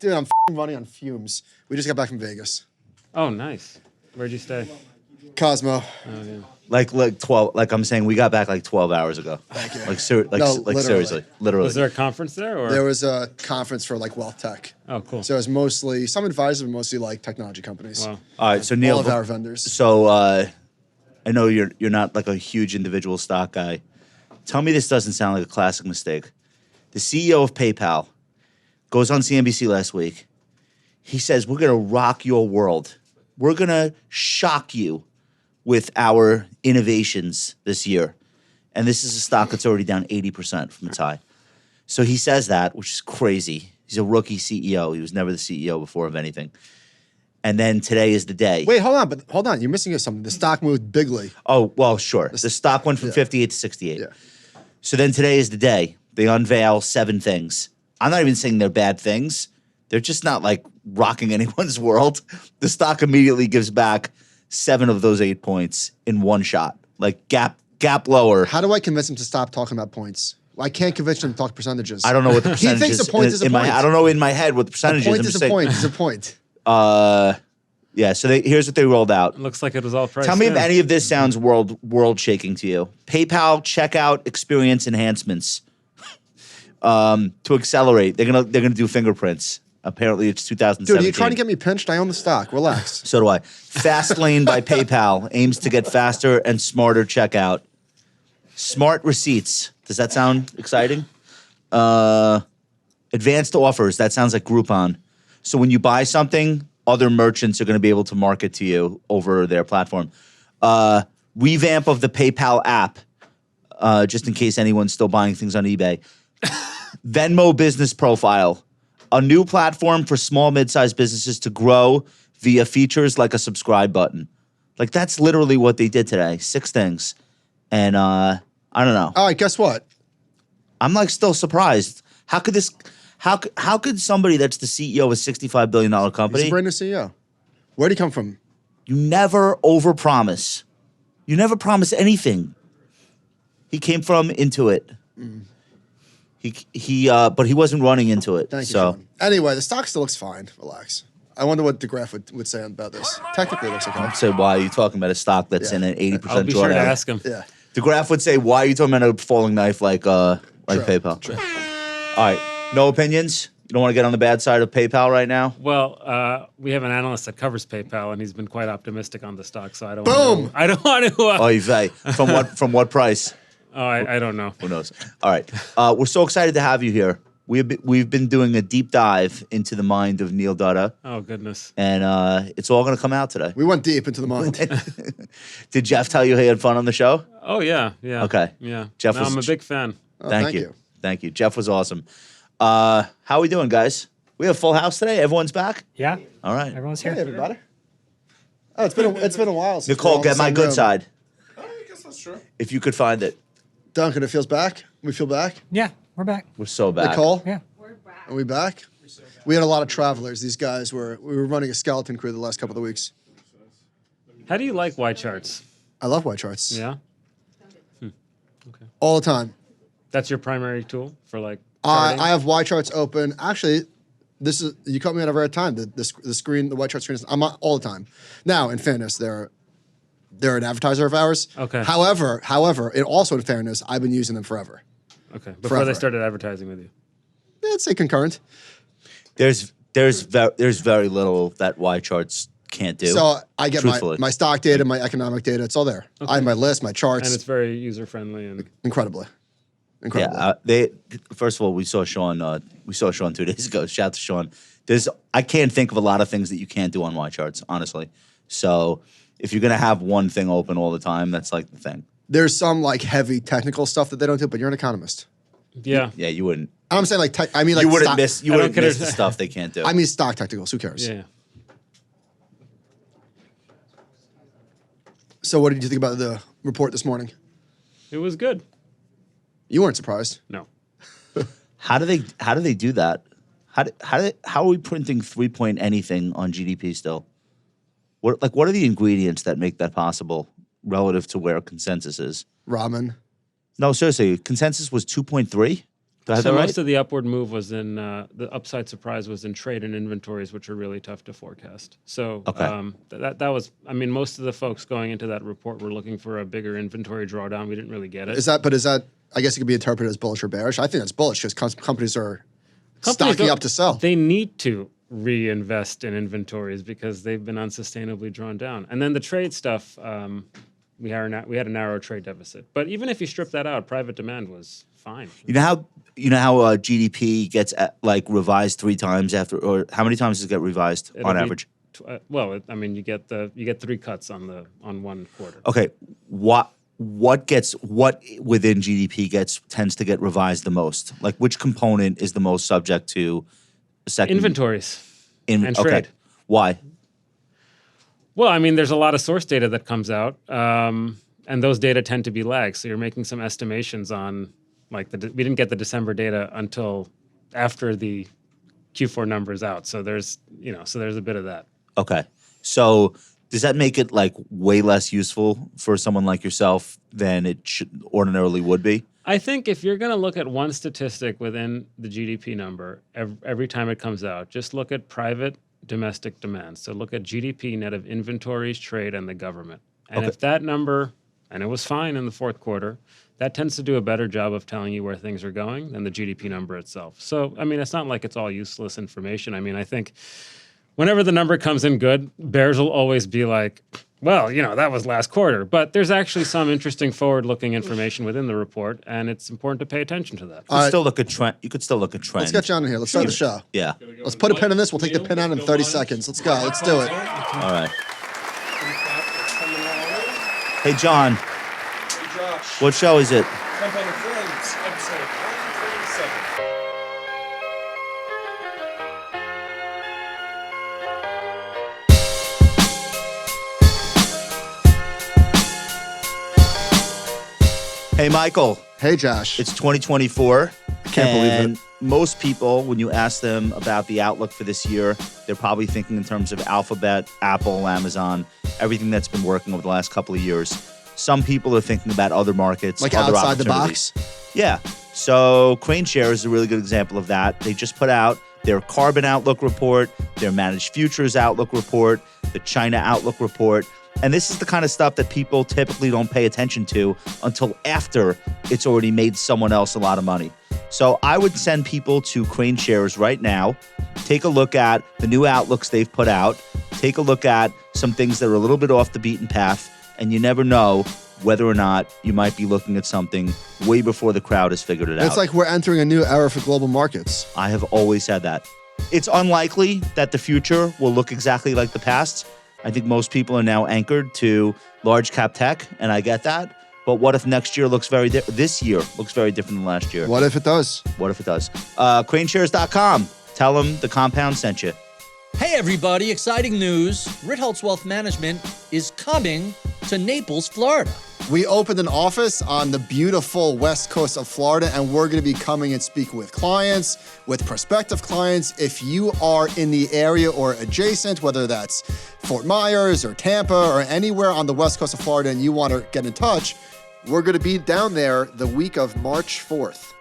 Dude, I'm running on fumes. We just got back from Vegas. Oh, nice. Where'd you stay? Cosmo. Oh, yeah. Like 12. Like I'm saying, we got back like 12 hours ago. Thank you. Like seriously, literally. Was there a conference there? Or? There was a conference for like wealth tech. Oh, cool. So it was mostly, some advisors, but mostly like technology companies. Wow. All right, so Neil, All of our vendors. So I know you're not like a huge individual stock guy. Tell me this doesn't sound like a classic mistake. The CEO of PayPal goes on CNBC last week. He says, we're going to rock your world. We're going to shock you with our innovations this year. And this is a stock that's already down 80% from its high. So he says that, which is crazy. He's a rookie CEO. He was never the CEO before of anything. And then today is the day. Wait, hold on. You're missing something. The stock moved bigly. Oh, well, sure. The stock went from 58 to 68. Yeah. So then today is the day. They unveil 7 things. I'm not even saying they're bad things. They're just not like rocking anyone's world. The stock immediately gives back 7 of those 8 points in one shot. Like gap lower. How do I convince him to stop talking about points? I can't convince him to talk percentages. I don't know what the percentage He thinks is. a point is a point. I don't know in my head what the percentage A point is. is a point. It's a point. Yeah, so here's what they rolled out. Looks like it was all priced Tell me in. if any of this sounds world shaking to you. PayPal checkout experience enhancements to accelerate. They're gonna do fingerprints. Apparently, it's 2017. Dude, are you trying to get me pinched? I own the stock. Relax. So do I. Fastlane by PayPal aims to get faster and smarter checkout. Smart receipts. Does that sound exciting? Advanced offers. That sounds like Groupon. So when you buy something, other merchants are going to be able to market to you over their platform. Revamp of the PayPal app, just in case anyone's still buying things on eBay. Venmo business profile. A new platform for small, mid-sized businesses to grow via features like a subscribe button. Like, that's literally what they did today. 6 things. And I don't know. All right, guess what? I'm like still surprised. How could somebody that's the CEO of a $65 billion company? He's a brand new CEO. Where'd he come from? You never overpromise. You never promise anything. He came from Intuit. But he wasn't running into it. Thank you, so. Sean. Anyway, the stock still looks fine. Relax. I wonder what DeGraff would say about this. Technically, it looks okay. I'd say, why are you talking about a stock that's in an 80% I'll be sure to drawdown? ask him. Yeah. DeGraff would say, why are you talking about a falling knife like PayPal? True. All right. No opinions? You don't want to get on the bad side of PayPal right now? Well, we have an analyst that covers PayPal, and he's been quite optimistic on the stock. So I don't. Boom! I don't want to. Oy vey. From what price? Oh, I don't know. Who knows? All right. We're so excited to have you here. We've been doing a deep dive into the mind of Neil Dutta. Oh, goodness. And it's all going to come out today. We went deep into the mind. Did Jeff tell you he had fun on the show? Oh, yeah. Yeah. Okay. Yeah. Jeff No, was- I'm a big fan. Thank you. Thank you. Jeff was awesome. How are we doing, guys? We have a full house today? Everyone's back? Yeah, All right. everyone's here. Hey, everybody. Oh, it's been a while since Nicole, we're all in get the my same good room. side. I guess that's true. If you could find it. Duncan, it feels back. We feel back. Yeah, we're back. We're so back. Nicole, Yeah. are we back? We had a lot of travelers. These guys we were running a skeleton crew the last couple of weeks. How do you like Y charts? I love white charts. Yeah. All the time. That's your primary tool for like. I charting? have Y charts open. Actually, this is you caught me at a right time. The screen, the Y chart screen. I'm on all the time. Now, in fairness, they're an advertiser of ours. Okay. However, and also in fairness, I've been using them forever. Okay. Before forever. they started advertising with you. Let's say concurrent. There's very little that Y charts can't do. So I get truthfully. my stock data, my economic data. It's all there. I have my list, my charts. And it's very user friendly and. incredibly. Yeah, first of all, we saw Sean 2 days ago. Shout out to Sean. I can't think of a lot of things that you can't do on Y charts, honestly. So if you're gonna have one thing open all the time, that's like the thing. There's some like heavy technical stuff that they don't do, but you're an economist. Yeah. Yeah, you wouldn't. I'm saying like I mean like You wouldn't stock, miss. You I don't wouldn't miss the consider- stuff they can't do. I mean stock technicals. Who cares? Yeah. So what did you think about the report this morning? It was good. You weren't surprised. No. How do they do that? How are we printing 3 point anything on GDP still? What are the ingredients that make that possible relative to where consensus is? Ramen. No, seriously, consensus was 2.3. Do I have So that right? most of the upward move was in the upside surprise was in trade and inventories, which are really tough to forecast. So Okay. that was, I mean, most of the folks going into that report were looking for a bigger inventory drawdown. We didn't really get it. Is that? But is that? I guess it could be interpreted as bullish or bearish. I think that's bullish because companies are Companies stocking don't- up to sell. They need to reinvest in inventories because they've been unsustainably drawn down. And then the trade stuff, we had a narrow trade deficit. But even if you strip that out, private demand was fine. You know how GDP gets like revised 3 times after, or how many times does it get revised It'll on be average? I mean, you get 3 cuts on 1 quarter. Okay, what within GDP tends to get revised the most? Like which component is the most subject to a second Inventories in and okay. trade. Why? Well, I mean, there's a lot of source data that comes out, and those data tend to be lagged. So you're making some estimations on, like, we didn't get the December data until after the Q4 numbers out. So there's a bit of that. Okay. So does that make it like way less useful for someone like yourself than it ordinarily would be? I think if you're going to look at one statistic within the GDP number every time it comes out, just look at private domestic demand. So look at GDP net of inventories, trade, and the government. And if that number, and it was fine in the fourth quarter, that tends to do a better job of telling you where things are going than the GDP number itself. So, I mean, it's not like it's all useless information. I mean, I think whenever the number comes in good, bears will always be like, well, that was last quarter. But there's actually some interesting forward-looking information within the report, and it's important to pay attention to that. You could still look at trend. You could still look at trend. Let's get John in here. Let's start the show. Yeah. Let's put a pin in this. We'll take the pin out in 30 seconds. Let's go. Let's do it. All right. Hey, John. Hey, Josh. What show is it? Compound and Friends, episode 137. Hey, Michael. Hey, Josh. It's 2024. Can't believe and it. Most people, when you ask them about the outlook for this year, they're probably thinking in terms of Alphabet, Apple, Amazon, everything that's been working over the last couple of years. Some people are thinking about other markets, Like other outside the opportunities. box? Yeah. So Crane Share is a really good example of that. They just put out their carbon outlook report, their managed futures outlook report, the China outlook report. And this is the kind of stuff that people typically don't pay attention to until after it's already made someone else a lot of money. So I would send people to Crane Shares right now. Take a look at the new outlooks they've put out. Take a look at some things that are a little bit off the beaten path. And you never know whether or not you might be looking at something way before the crowd has figured it out. It's like we're entering a new era for global markets. I have always said that. It's unlikely that the future will look exactly like the past. I think most people are now anchored to large cap tech, and I get that. But what if next year looks this year looks very different than last year? What if it does? What if it does? Craneshares.com. Tell them the compound sent you. Hey everybody, exciting news. Ritholtz Wealth Management is coming to Naples, Florida. We opened an office on the beautiful west coast of Florida, and we're going to be coming and speaking with clients, with prospective clients. If you are in the area or adjacent, whether that's Fort Myers or Tampa or anywhere on the west coast of Florida, and you want to get in touch, we're going to be down there the week of March 4th.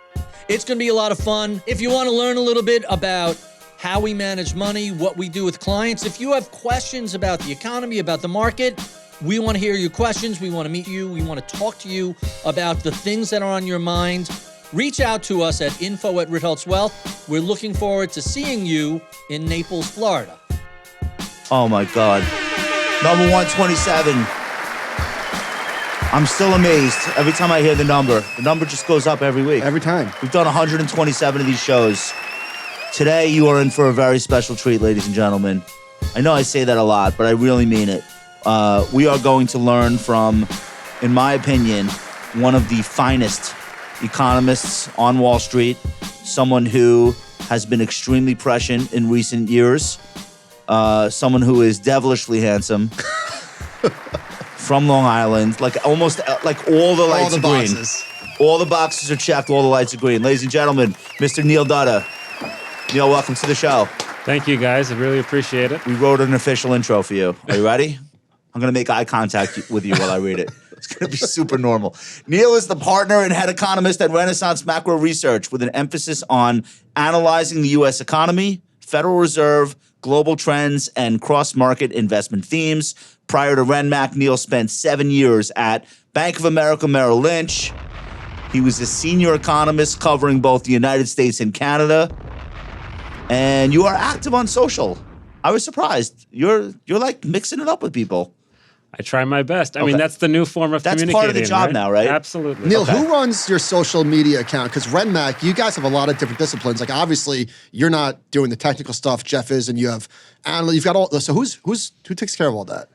It's going to be a lot of fun. If you want to learn a little bit about how we manage money, what we do with clients, if you have questions about the economy, about the market, we want to hear your questions. We want to meet you. We want to talk to you about the things that are on your mind. Reach out to us at info@Ritholtz Wealth. We're looking forward to seeing you in Naples, Florida. Oh my God. Number 127. I'm still amazed every time I hear the number. The number just goes up every week. Every time. We've done 127 of these shows. Today, you are in for a very special treat, ladies and gentlemen. I know I say that a lot, but I really mean it. We are going to learn from, in my opinion, one of the finest economists on Wall Street, someone who has been extremely prescient in recent years, someone who is devilishly handsome, from Long Island, like all the lights are green. Boxes. All the boxes are checked, all the lights are green. Ladies and gentlemen, Mr. Neil Dutta. Neil, welcome to the show. Thank you, guys. I really appreciate it. We wrote an official intro for you. Are you ready? I'm going to make eye contact with you while I read it. It's going to be super normal. Neil is the partner and head economist at Renaissance Macro Research with an emphasis on analyzing the U.S. economy, Federal Reserve, global trends, and cross-market investment themes. Prior to RenMac, Neil spent 7 years at Bank of America Merrill Lynch. He was a senior economist covering both the United States and Canada. And you are active on social. I was surprised. You're like mixing it up with people. I try my best. I mean, that's the new form of That's communicating. part of the job right? now, right? Absolutely. Neil, Okay. who runs your social media account? Because RenMac, you guys have a lot of different disciplines. Like, obviously, you're not doing the technical stuff. Jeff is, and you have analysts. You've got all. So who takes care of all that?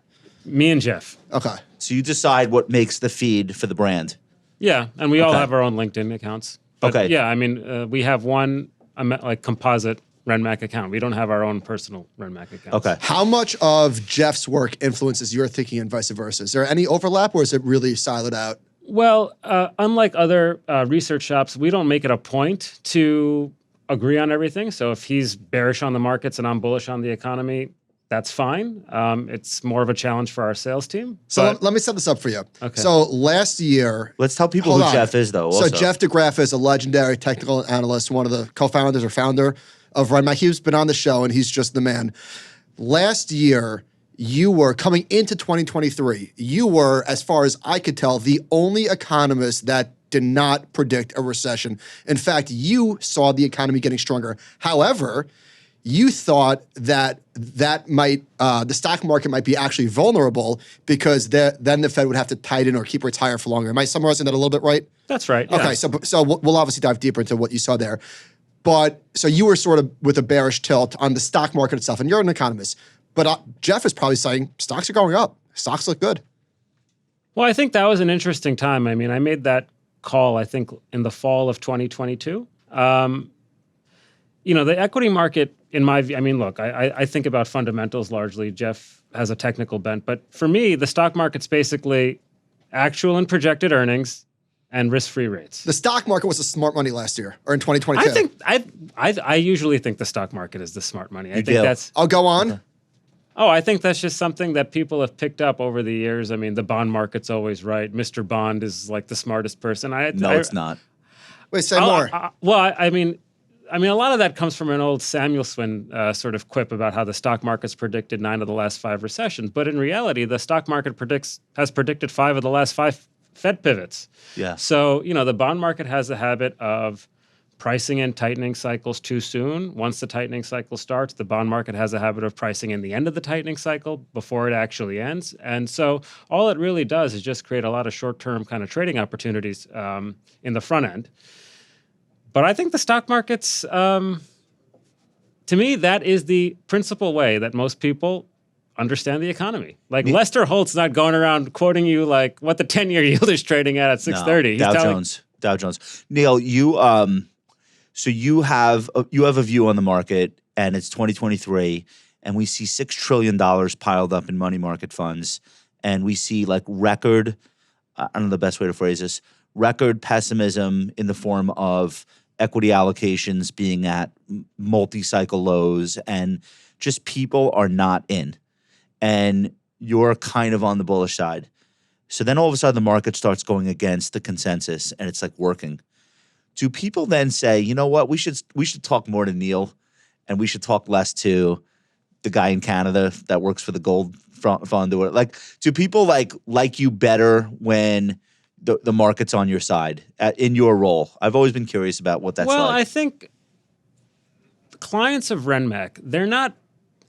Me and Jeff. Okay. So you decide what makes the feed for the brand. Yeah, and we all Okay. have our own LinkedIn accounts. But Okay. yeah, I mean, we have one like composite RenMac account. We don't have our own personal RenMac account. Okay. How much of Jeff's work influences your thinking and vice versa? Is there any overlap, or is it really siloed out? Well, unlike other research shops, we don't make it a point to agree on everything. So if he's bearish on the markets and I'm bullish on the economy, that's fine. It's more of a challenge for our sales team. So But- let me set this up for you. Okay. So last year, Let's tell people hold who on. Jeff is, though. So Also. Jeff DeGraff is a legendary technical analyst, one of the co-founders or founder of RenMac. He's been on the show, and he's just the man. Last year, you were coming into 2023. You were, as far as I could tell, the only economist that did not predict a recession. In fact, you saw the economy getting stronger. However, you thought that the stock market might be actually vulnerable because then the Fed would have to tighten or keep rates higher for longer. Am I summarizing that a little bit right? That's right. Yeah. Okay, so we'll obviously dive deeper into what you saw there. But so you were sort of with a bearish tilt on the stock market itself, and you're an economist. But Jeff is probably saying stocks are going up. Stocks look good. Well, I think that was an interesting time. I mean, I made that call, I think, in the fall of 2022. The equity market, in my view, I mean, look, I think about fundamentals largely. Jeff has a technical bent. But for me, the stock market's basically actual and projected earnings and risk-free rates. The stock market was the smart money last year, or in 2022. I usually think the stock market is the smart money. I think do. that's... I'll go on. I think that's just something that people have picked up over the years. I mean, the bond market's always right. Mr. Bond is like the smartest person. No, it's not. Wait, say more. I mean, a lot of that comes from an old Samuelson sort of quip about how the stock market's predicted 9 of the last 5 recessions. But in reality, the stock market has predicted 5 of the last 5 Fed pivots. Yeah. So, the bond market has a habit of pricing in tightening cycles too soon. Once the tightening cycle starts, the bond market has a habit of pricing in the end of the tightening cycle before it actually ends. And so all it really does is just create a lot of short-term kind of trading opportunities in the front end. But I think the stock market's, to me, that is the principal way that most people understand the economy. Like Lester Holt's not going around quoting you like what the 10-year yield is trading at 630. No, Dow Jones. Neil, you have a view on the market, and it's 2023, and we see $6 trillion piled up in money market funds, and we see like record, I don't know the best way to phrase this, record pessimism in the form of equity allocations being at multi-cycle lows, and just people are not in. And you're kind of on the bullish side. So then all of a sudden the market starts going against the consensus, and it's like working. Do people then say, you know what, we should talk more to Neil, and we should talk less to the guy in Canada that works for the gold fund? Or like, do people like you better when the market's on your side in your role? I've always been curious about what that's like. Well, I think clients of RenMac,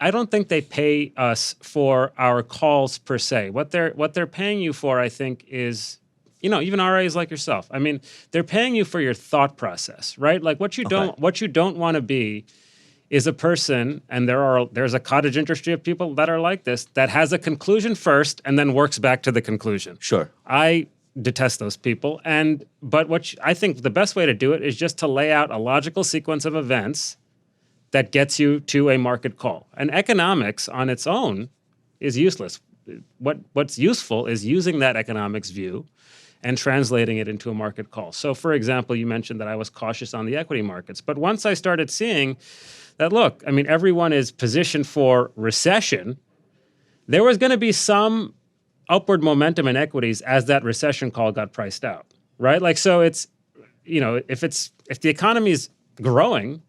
I don't think they pay us for our calls per se. What they're paying you for, I think, is, even RAs like yourself. I mean, they're paying you for your thought process, right? Like what you don't want to be is a person, and there's a cottage industry of people that are like this, that has a conclusion first and then works back to the conclusion. Sure. I detest those people. But I think the best way to do it is just to lay out a logical sequence of events that gets you to a market call. And economics on its own is useless. What's useful is using that economics view and translating it into a market call. So, for example, you mentioned that I was cautious on the equity markets. But once I started seeing that, look, I mean, everyone is positioned for recession, there was going to be some upward momentum in equities as that recession call got priced out, right? Like, so it's, if the economy is growing,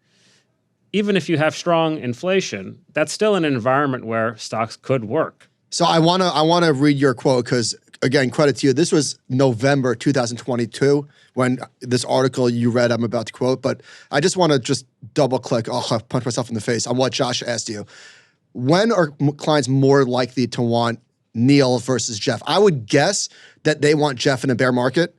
even if you have strong inflation, that's still an environment where stocks could work. So I wanna read your quote because, again, credit to you. This was November 2022 when this article you read I'm about to quote, but I just want to just double click. I'll punch myself in the face on what Josh asked you. When are clients more likely to want Neil versus Jeff? I would guess that they want Jeff in a bear market,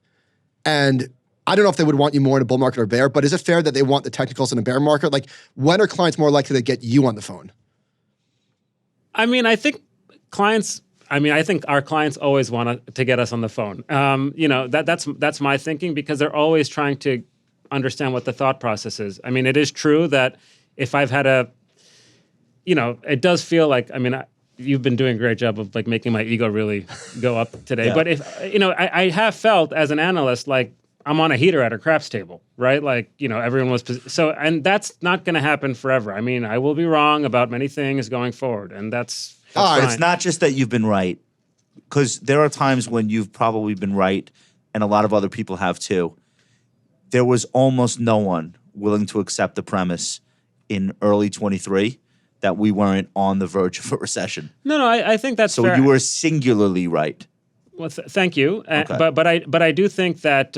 and I don't know if they would want you more in a bull market or bear, but is it fair that they want the technicals in a bear market? Like, when are clients more likely to get you on the phone? I mean, I think our clients always want to get us on the phone. That's my thinking, because they're always trying to understand what the thought process is. I mean, it is true that if I've had it does feel like, you've been doing a great job of like making my ego really go up today. Yeah. But if, I have felt as an analyst, like I'm on a heater at a craps table, right? Like, everyone was, and that's not going to happen forever. I mean, I will be wrong about many things going forward, and that's But fine. it's not just that you've been right, because there are times when you've probably been right, and a lot of other people have too. There was almost no one willing to accept the premise in early 23 that we weren't on the verge of a recession. No, I think that's So fair. you were singularly right. Well, thank you. Okay. But I do think that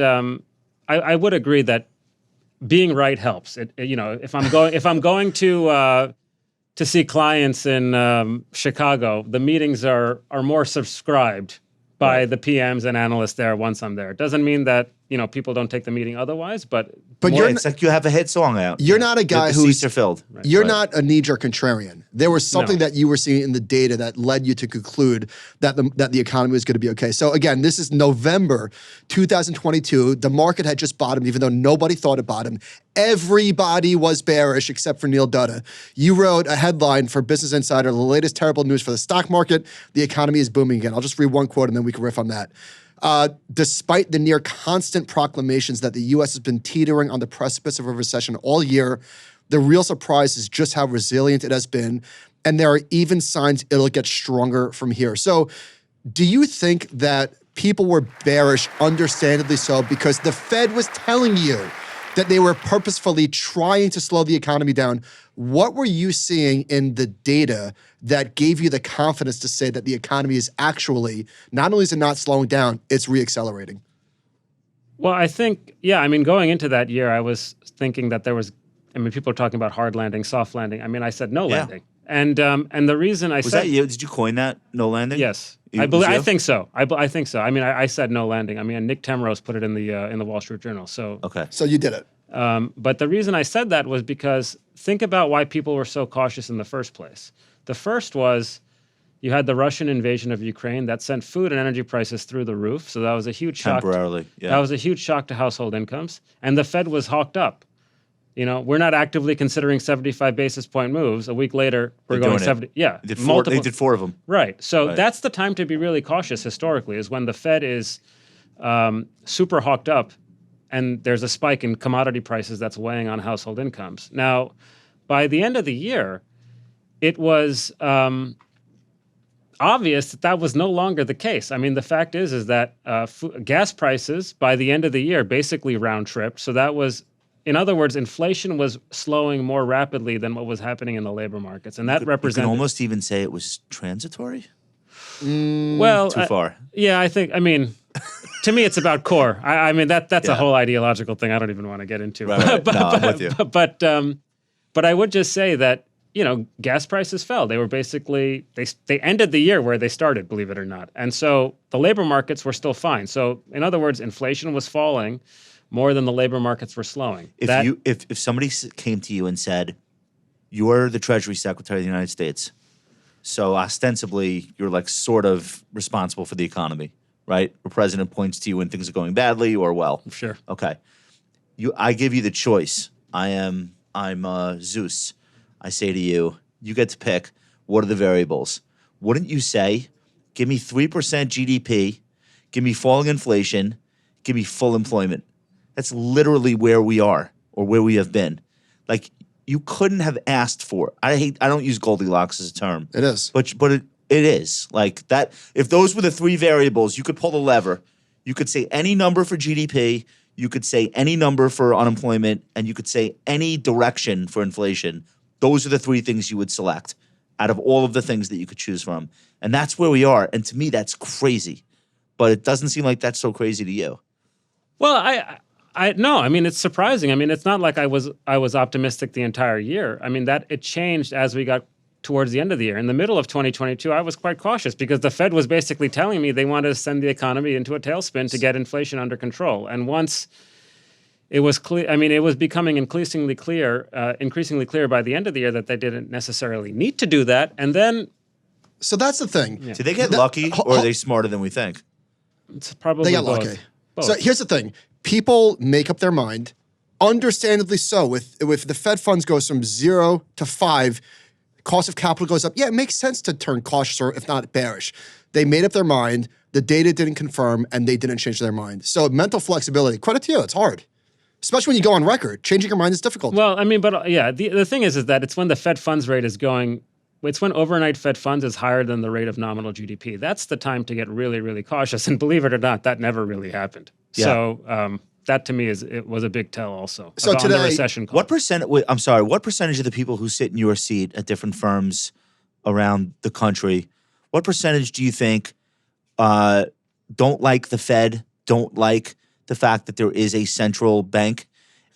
I would agree that being right helps. If I'm going to see clients in Chicago, the meetings are more subscribed by the PMs and analysts there once I'm there. It doesn't mean that people don't take the meeting otherwise, but It's like you have a hit song out. You're not a guy the who's seats are filled. You're Right. not a knee-jerk contrarian. There was something No. that you were seeing in the data that led you to conclude that the economy was going to be okay. So again, this is November 2022. The market had just bottomed, even though nobody thought it bottomed. Everybody was bearish except for Neil Dutta. You wrote a headline for Business Insider, the latest terrible news for the stock market. The economy is booming again. I'll just read one quote and then we can riff on that. Despite the near constant proclamations that the U.S. has been teetering on the precipice of a recession all year, the real surprise is just how resilient it has been, and there are even signs it'll get stronger from here. So, do you think that people were bearish, understandably so, because the Fed was telling you that they were purposefully trying to slow the economy down? What were you seeing in the data that gave you the confidence to say that the economy is actually, not only is it not slowing down, it's reaccelerating? Well, I think, going into that year, I was thinking that there was, people are talking about hard landing, soft landing. I said no landing. And the reason I Was said... that you? Did you coin that, no landing? Yes. It I was you? think so. I think so. I said no landing. Nick Temrose put it in the Wall Street Journal. So Okay. So you did it. But the reason I said that was because think about why people were so cautious in the first place. The first was you had the Russian invasion of Ukraine that sent food and energy prices through the roof. So that was a huge shock. Temporarily, yeah. That was a huge shock to household incomes. And the Fed was hawked up. We're not actively considering 75 basis point moves. A week later, we're They're going doing it. 70. Yeah. They did four of them. Right. So Right. that's the time to be really cautious historically, is when the Fed is super hawked up and there's a spike in commodity prices that's weighing on household incomes. Now, by the end of the year, it was obvious that was no longer the case. The fact is that gas prices by the end of the year basically round tripped. So that was, in other words, inflation was slowing more rapidly than what was happening in the labor markets. And that You represented... can almost even say it was transitory. Well, Too far. Yeah, I think, to me, it's about core. That's a Yeah. whole ideological thing I don't even want to get into. Right. No, I'm with you. But I would just say that, gas prices fell. They were basically, they ended the year where they started, believe it or not. And so the labor markets were still fine. So in other words, inflation was falling more than the labor markets were slowing. If somebody came to you and said, you're the Treasury Secretary of the United States, so ostensibly you're like sort of responsible for the economy, right? The president points to you when things are going badly or well. Sure. Okay. I give you the choice. I'm Zeus. I say to you, you get to pick what are the variables. Wouldn't you say, give me 3% GDP, give me falling inflation, give me full employment? That's literally where we are or where we have been. Like, you couldn't have asked for. I don't use Goldilocks as a term. It is. But It is. Like that, if those were the three variables, you could pull the lever. You could say any number for GDP, you could say any number for unemployment, and you could say any direction for inflation. Those are the three things you would select out of all of the things that you could choose from. And that's where we are. And to me, that's crazy. But it doesn't seem like that's so crazy to you. Well, no. I mean, it's surprising. I mean, it's not like I was optimistic the entire year. I mean, that it changed as we got towards the end of the year. In the middle of 2022, I was quite cautious because the Fed was basically telling me they wanted to send the economy into a tailspin to get inflation under control. And once it was clear, I mean, it was becoming increasingly clear by the end of the year that they didn't necessarily need to do that. And then, So that's the thing. Did they get lucky, or are they smarter than we think? it's probably They got both. lucky. Both. So here's the thing. People make up their mind, understandably so. If the Fed funds goes from 0 to 5, cost of capital goes up. Yeah, it makes sense to turn cautious or if not bearish. They made up their mind. The data didn't confirm and they didn't change their mind. So mental flexibility, credit to you, it's hard. Especially when you go on record. Changing your mind is difficult. Well, I mean, but yeah, the thing is that it's when the Fed funds rate is going, it's when overnight Fed funds is higher than the rate of nominal GDP. That's the time to get really, really cautious. And believe it or not, that never really happened. Yeah. So that to me it was a big tell also. So on today, the recession call. What percentage of the people who sit in your seat at different firms around the country, what percentage do you think don't like the Fed, don't like the fact that there is a central bank,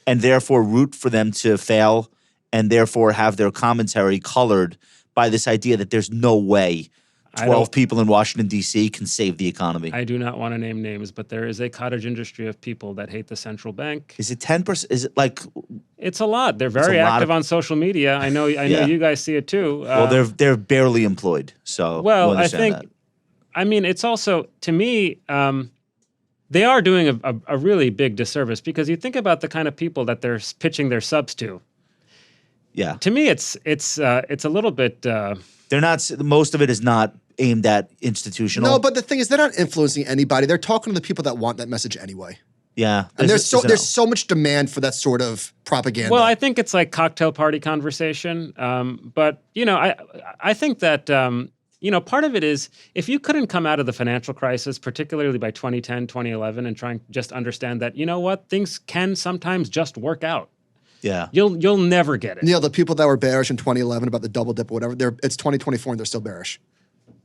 and therefore root for them to fail, and therefore have their commentary colored by this idea that there's no way 12 people in Washington, D.C. can save the economy? I do not want to name names, but there is a cottage industry of people that hate the central bank. Is it 10%? Is it like... It's a lot. They're very active on social media. I know you guys see it too. Well, they're barely employed, so well, we'll I think... that. I mean, it's also, to me, they are doing a really big disservice because you think about the kind of people that they're pitching their subs to. Yeah. To me, it's a little bit... They're not... Most of it is not aimed at institutional. No, but the thing is, they're not influencing anybody. They're talking to the people that want that message anyway. Yeah. And there's so much demand for that sort of propaganda. Well, I think it's like cocktail party conversation. But, I think that... part of it is if you couldn't come out of the financial crisis, particularly by 2010, 2011, and try and just understand that, you know what, things can sometimes just work out. Yeah. You'll never get it. Neil, the people that were bearish in 2011 about the double dip or whatever, it's 2024 and they're still bearish.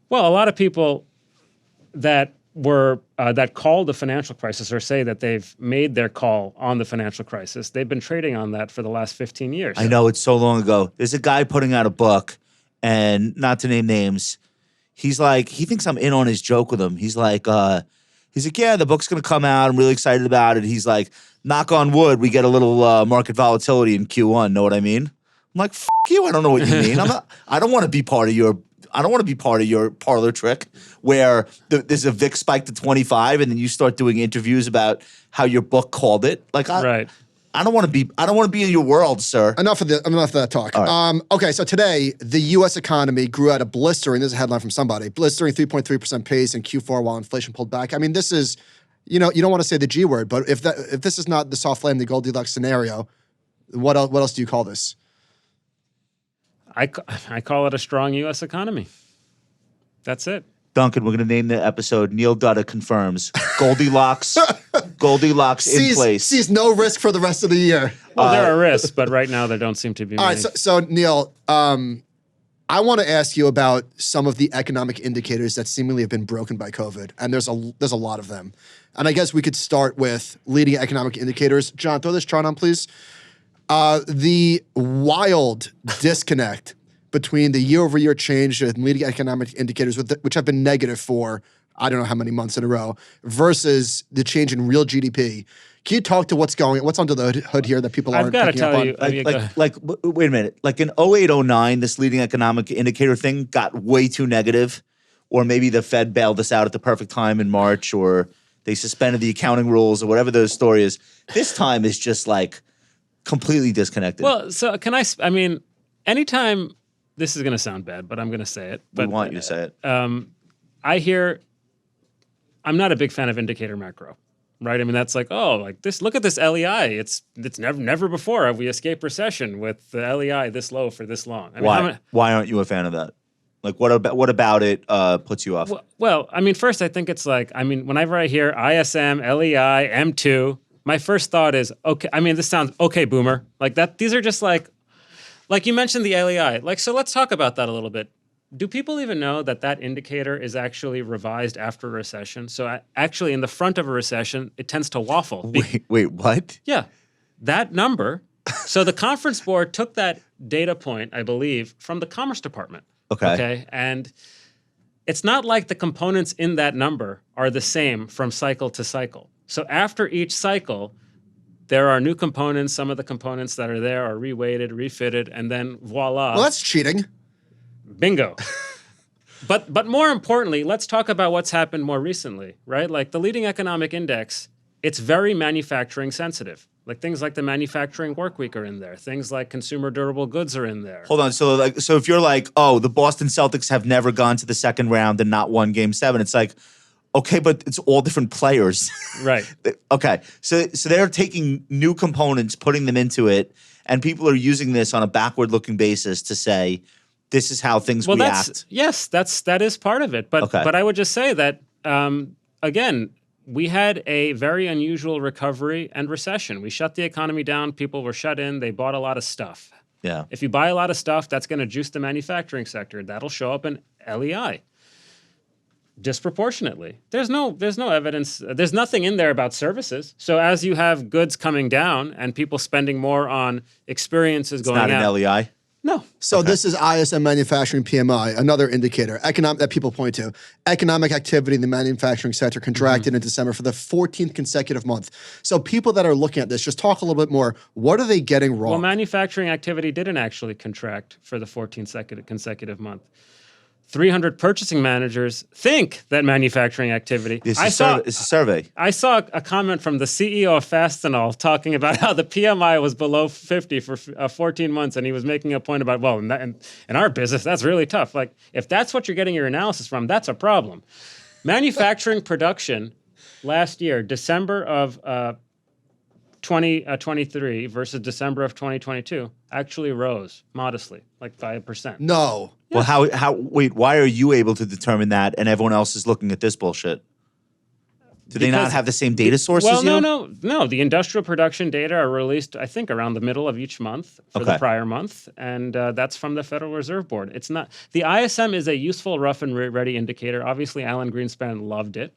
Well, a lot of people that were that called the financial crisis or say that they've made their call on the financial crisis, they've been trading on that for the last 15 years. I know, it's so long ago. There's a guy putting out a book, and not to name names, he's like, he thinks I'm in on his joke with him. He's like, yeah, the book's going to come out. I'm really excited about it. He's like, knock on wood, we get a little market volatility in Q1. Know what I mean? I'm like, you. I don't know what you mean. I don't want to be part of your parlor trick where there's a VIX spike to 25 and then you start doing interviews about how your book called it. Like, right. I don't want to be in your world, sir. Enough of that talk. All right. Okay, so today, the U.S. economy grew at a blistering, this is a headline from somebody, blistering 3.3% pace in Q4 while inflation pulled back. I mean, this is, you don't want to say the G word, but if this is not the soft landing, the Goldilocks scenario, what else do you call this? I call it a strong U.S. economy. That's it. Duncan, we're going to name the episode Neil Dutta Confirms. Goldilocks in place. Sees no risk for the rest of the year. Well, there are risks, but right now there don't seem to be many. All right, so Neil, I want to ask you about some of the economic indicators that seemingly have been broken by COVID, and there's a lot of them. And I guess we could start with leading economic indicators. John, throw this chart on, please. The wild disconnect between the year-over-year change in leading economic indicators, which have been negative for I don't know how many months in a row, versus the change in real GDP. Can you talk to what's under the hood here that people aren't picking up on? Wait a minute. Like in 08, 09, this leading economic indicator thing got way too negative, or maybe the Fed bailed us out at the perfect time in March, or they suspended the accounting rules, or whatever the story is. This time is just like completely disconnected. Well, so I mean, anytime, this is going to sound bad, but I'm going to say it. But we want you to say it. I'm not a big fan of indicator macro, right? I mean, that's like, look at this LEI. It's never before have we escaped recession with the LEI this low for this long. I mean, Why aren't you a fan of that? Like what about it puts you off? Well, I mean, first, I think it's like, I mean, whenever I hear ISM, LEI, M2, my first thought is, okay, I mean, this sounds okay, boomer. Like that, these are just like you mentioned the LEI. Like, so let's talk about that a little bit. Do people even know that that indicator is actually revised after a recession? So actually, in the front of a recession, it tends to waffle. Wait, what? Yeah, that number. So the Conference Board took that data point, I believe, from the Commerce Department. Okay. And it's not like the components in that number are the same from cycle to cycle. So after each cycle, there are new components. Some of the components that are there are reweighted, refitted, and then voila. Well, that's cheating. Bingo. But more importantly, let's talk about what's happened more recently, right? Like the leading economic index, it's very manufacturing sensitive. Like things like the manufacturing work week are in there. Things like consumer durable goods are in there. Hold on. So if you're like, oh, the Boston Celtics have never gone to the second round and not won Game 7, it's like, okay, but it's all different players. Right. Okay. So they're taking new components, putting them into it, and people are using this on a backward-looking basis to say, this is how things react. That is part of it. But I would just say that, again, we had a very unusual recovery and recession. We shut the economy down. People were shut in. They bought a lot of stuff. Yeah. If you buy a lot of stuff, that's going to juice the manufacturing sector. That'll show up in LEI disproportionately. There's no evidence. There's nothing in there about services. So as you have goods coming down and people spending more on experiences going out. It's not an LEI? No. So this is ISM manufacturing PMI, another indicator that people point to. Economic activity in the manufacturing sector contracted in December for the 14th consecutive month. So people that are looking at this, just talk a little bit more. What are they getting wrong? Well, manufacturing activity didn't actually contract for the 14th consecutive month. 300 purchasing managers think that manufacturing activity. It's a survey. I saw a comment from the CEO of Fastenal talking about how the PMI was below 50 for 14 months, and he was making a point about, well, in our business, that's really tough. Like, if that's what you're getting your analysis from, that's a problem. Manufacturing production last year, December of 2023 versus December of 2022, actually rose modestly, like 5%. No. Well, wait, why are you able to determine that and everyone else is looking at this bullshit? Do they not have the same data sources? Well, no. The industrial production data are released, I think, around the middle of each month for the prior month, and that's from the Federal Reserve Board. It's not the ISM is a useful, rough and ready indicator. Obviously, Alan Greenspan loved it,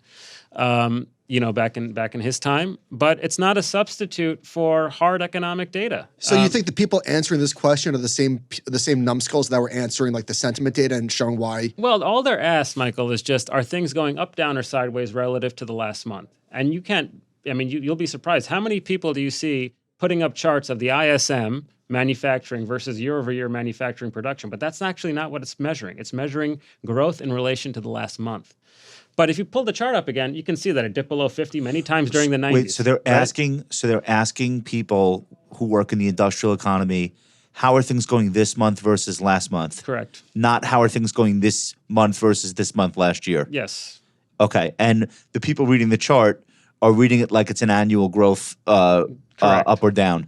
back in his time, but it's not a substitute for hard economic data. So you think the people answering this question are the same numbskulls that were answering like the sentiment data and showing why? Well, all they're asked, Michael, is just, are things going up, down, or sideways relative to the last month? And you can't, you'll be surprised. How many people do you see putting up charts of the ISM manufacturing versus year-over-year manufacturing production? But that's actually not what it's measuring. It's measuring growth in relation to the last month. But if you pull the chart up again, you can see that it dipped below 50 many times during the 90s. Wait, so they're asking people who work in the industrial economy, how are things going this month versus last month? Correct. Not how are things going this month versus this month last year. Yes. Okay, and the people reading the chart are reading it like it's an annual growth up or down.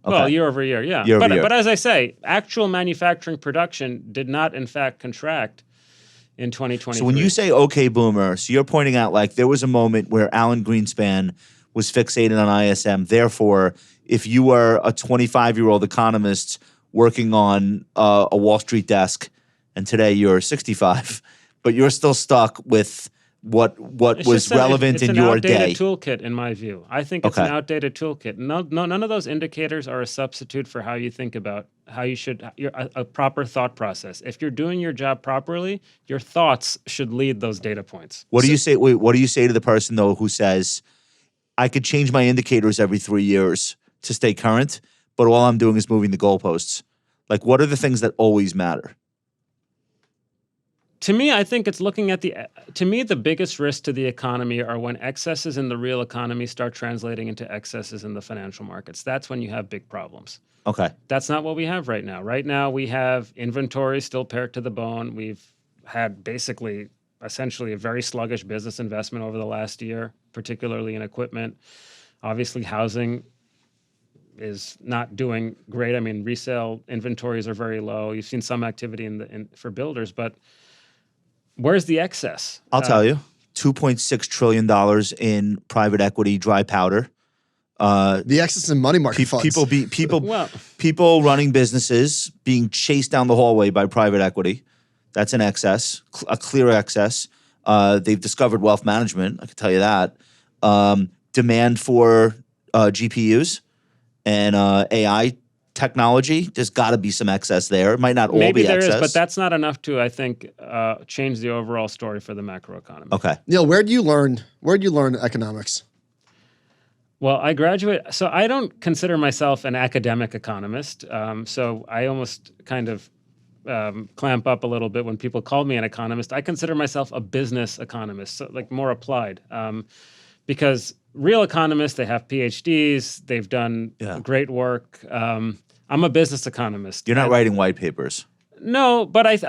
Okay. Well, year over year, yeah. Year over year. But as I say, actual manufacturing production did not, in fact, contract in 2023. So when you say, okay, boomer, so you're pointing out like there was a moment where Alan Greenspan was fixated on ISM. Therefore, if you were a 25-year-old economist working on a Wall Street desk, and today you're 65, but you're still stuck with what was relevant in your day. It's an outdated toolkit, in my view. I think it's an outdated toolkit. No, none of those indicators are a substitute for how you think about how you should a proper thought process. If you're doing your job properly, your thoughts should lead those data points. What do you say? Wait, what do you say to the person though who says, "I could change my indicators every 3 years to stay current, but all I'm doing is moving the goalposts"? Like, what are the things that always matter? To me, I think it's looking at the biggest risk to the economy are when excesses in the real economy start translating into excesses in the financial markets. That's when you have big problems. Okay. That's not what we have right now. Right now, we have inventory still pared to the bone. We've had essentially a very sluggish business investment over the last year, particularly in equipment. Obviously, housing is not doing great. I mean, resale inventories are very low. You've seen some activity for builders, but where's the excess? I'll tell you, $2.6 trillion in private equity dry powder. The excess in money market funds. People running businesses being chased down the hallway by private equity. That's an excess, a clear excess. They've discovered wealth management. I can tell you that. Demand for GPUs and AI technology. There's got to be some excess there. It might not all Maybe be there excess. is, but that's not enough to, I think, change the overall story for the macroeconomy. Okay. Neil, where'd you learn economics? Well, I graduated, so I don't consider myself an academic economist. So I almost kind of clamp up a little bit when people call me an economist. I consider myself a business economist, so like more applied. Because real economists, they have PhDs, they've done great work. I'm a business economist. You're not writing white papers. No, but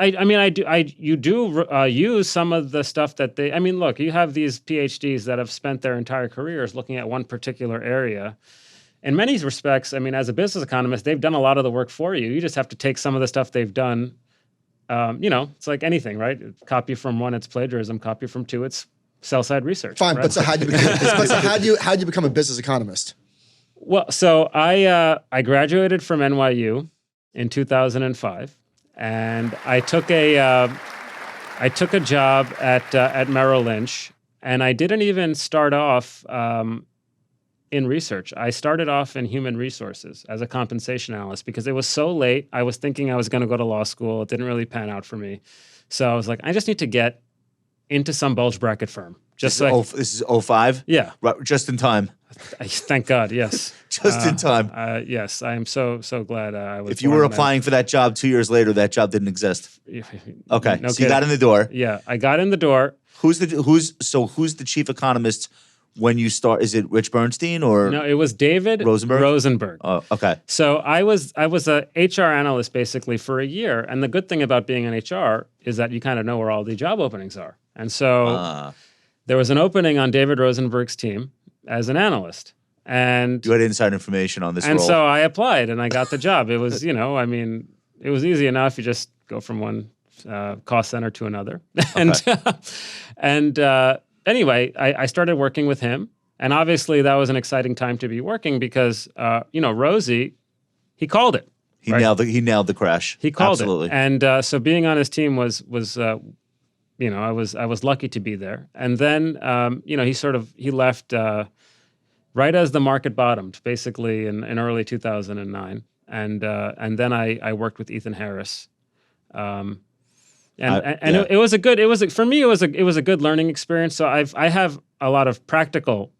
you do use some of the stuff that they, I mean, look, you have these PhDs that have spent their entire careers looking at one particular area. In many respects, I mean, as a business economist, they've done a lot of the work for you. You just have to take some of the stuff they've done. It's like anything, right? Copy from one, it's plagiarism. Copy from two, it's sell-side research. Fine, right? but so how'd you become a business economist? Well, so I graduated from NYU in 2005. And I took a job at Merrill Lynch, and I didn't even start off in research. I started off in human resources as a compensation analyst because it was so late. I was thinking I was going to go to law school. It didn't really pan out for me, so I was like, I just need to get into some bulge bracket firm. This is 05? Yeah, right, just in time. Thank God, yes. Just in time. Yes, I am so glad I was. If you were applying for that job 2 years later, that job didn't exist. Okay, no so you got in the door. Yeah, I got in the door. Who's the chief economist when you start? Is it Rich Bernstein or No? It was David Rosenberg. Oh, okay. So I was a HR analyst basically for a year, and the good thing about being in HR is that you kind of know where all the job openings are. And so there was an opening on David Rosenberg's team as an analyst. And you had inside information on this and role. so I applied and I got the job. It was, it was easy enough. You just go from one cost center to another. Anyway, I started working with him. And obviously that was an exciting time to be working because, Rosie, he called it. He nailed the crash. He called Absolutely. it. And so being on his team was I was lucky to be there. And then, he left right as the market bottomed, basically in early 2009. And then I worked with Ethan Harris. It was a good learning experience. So I have a lot of practical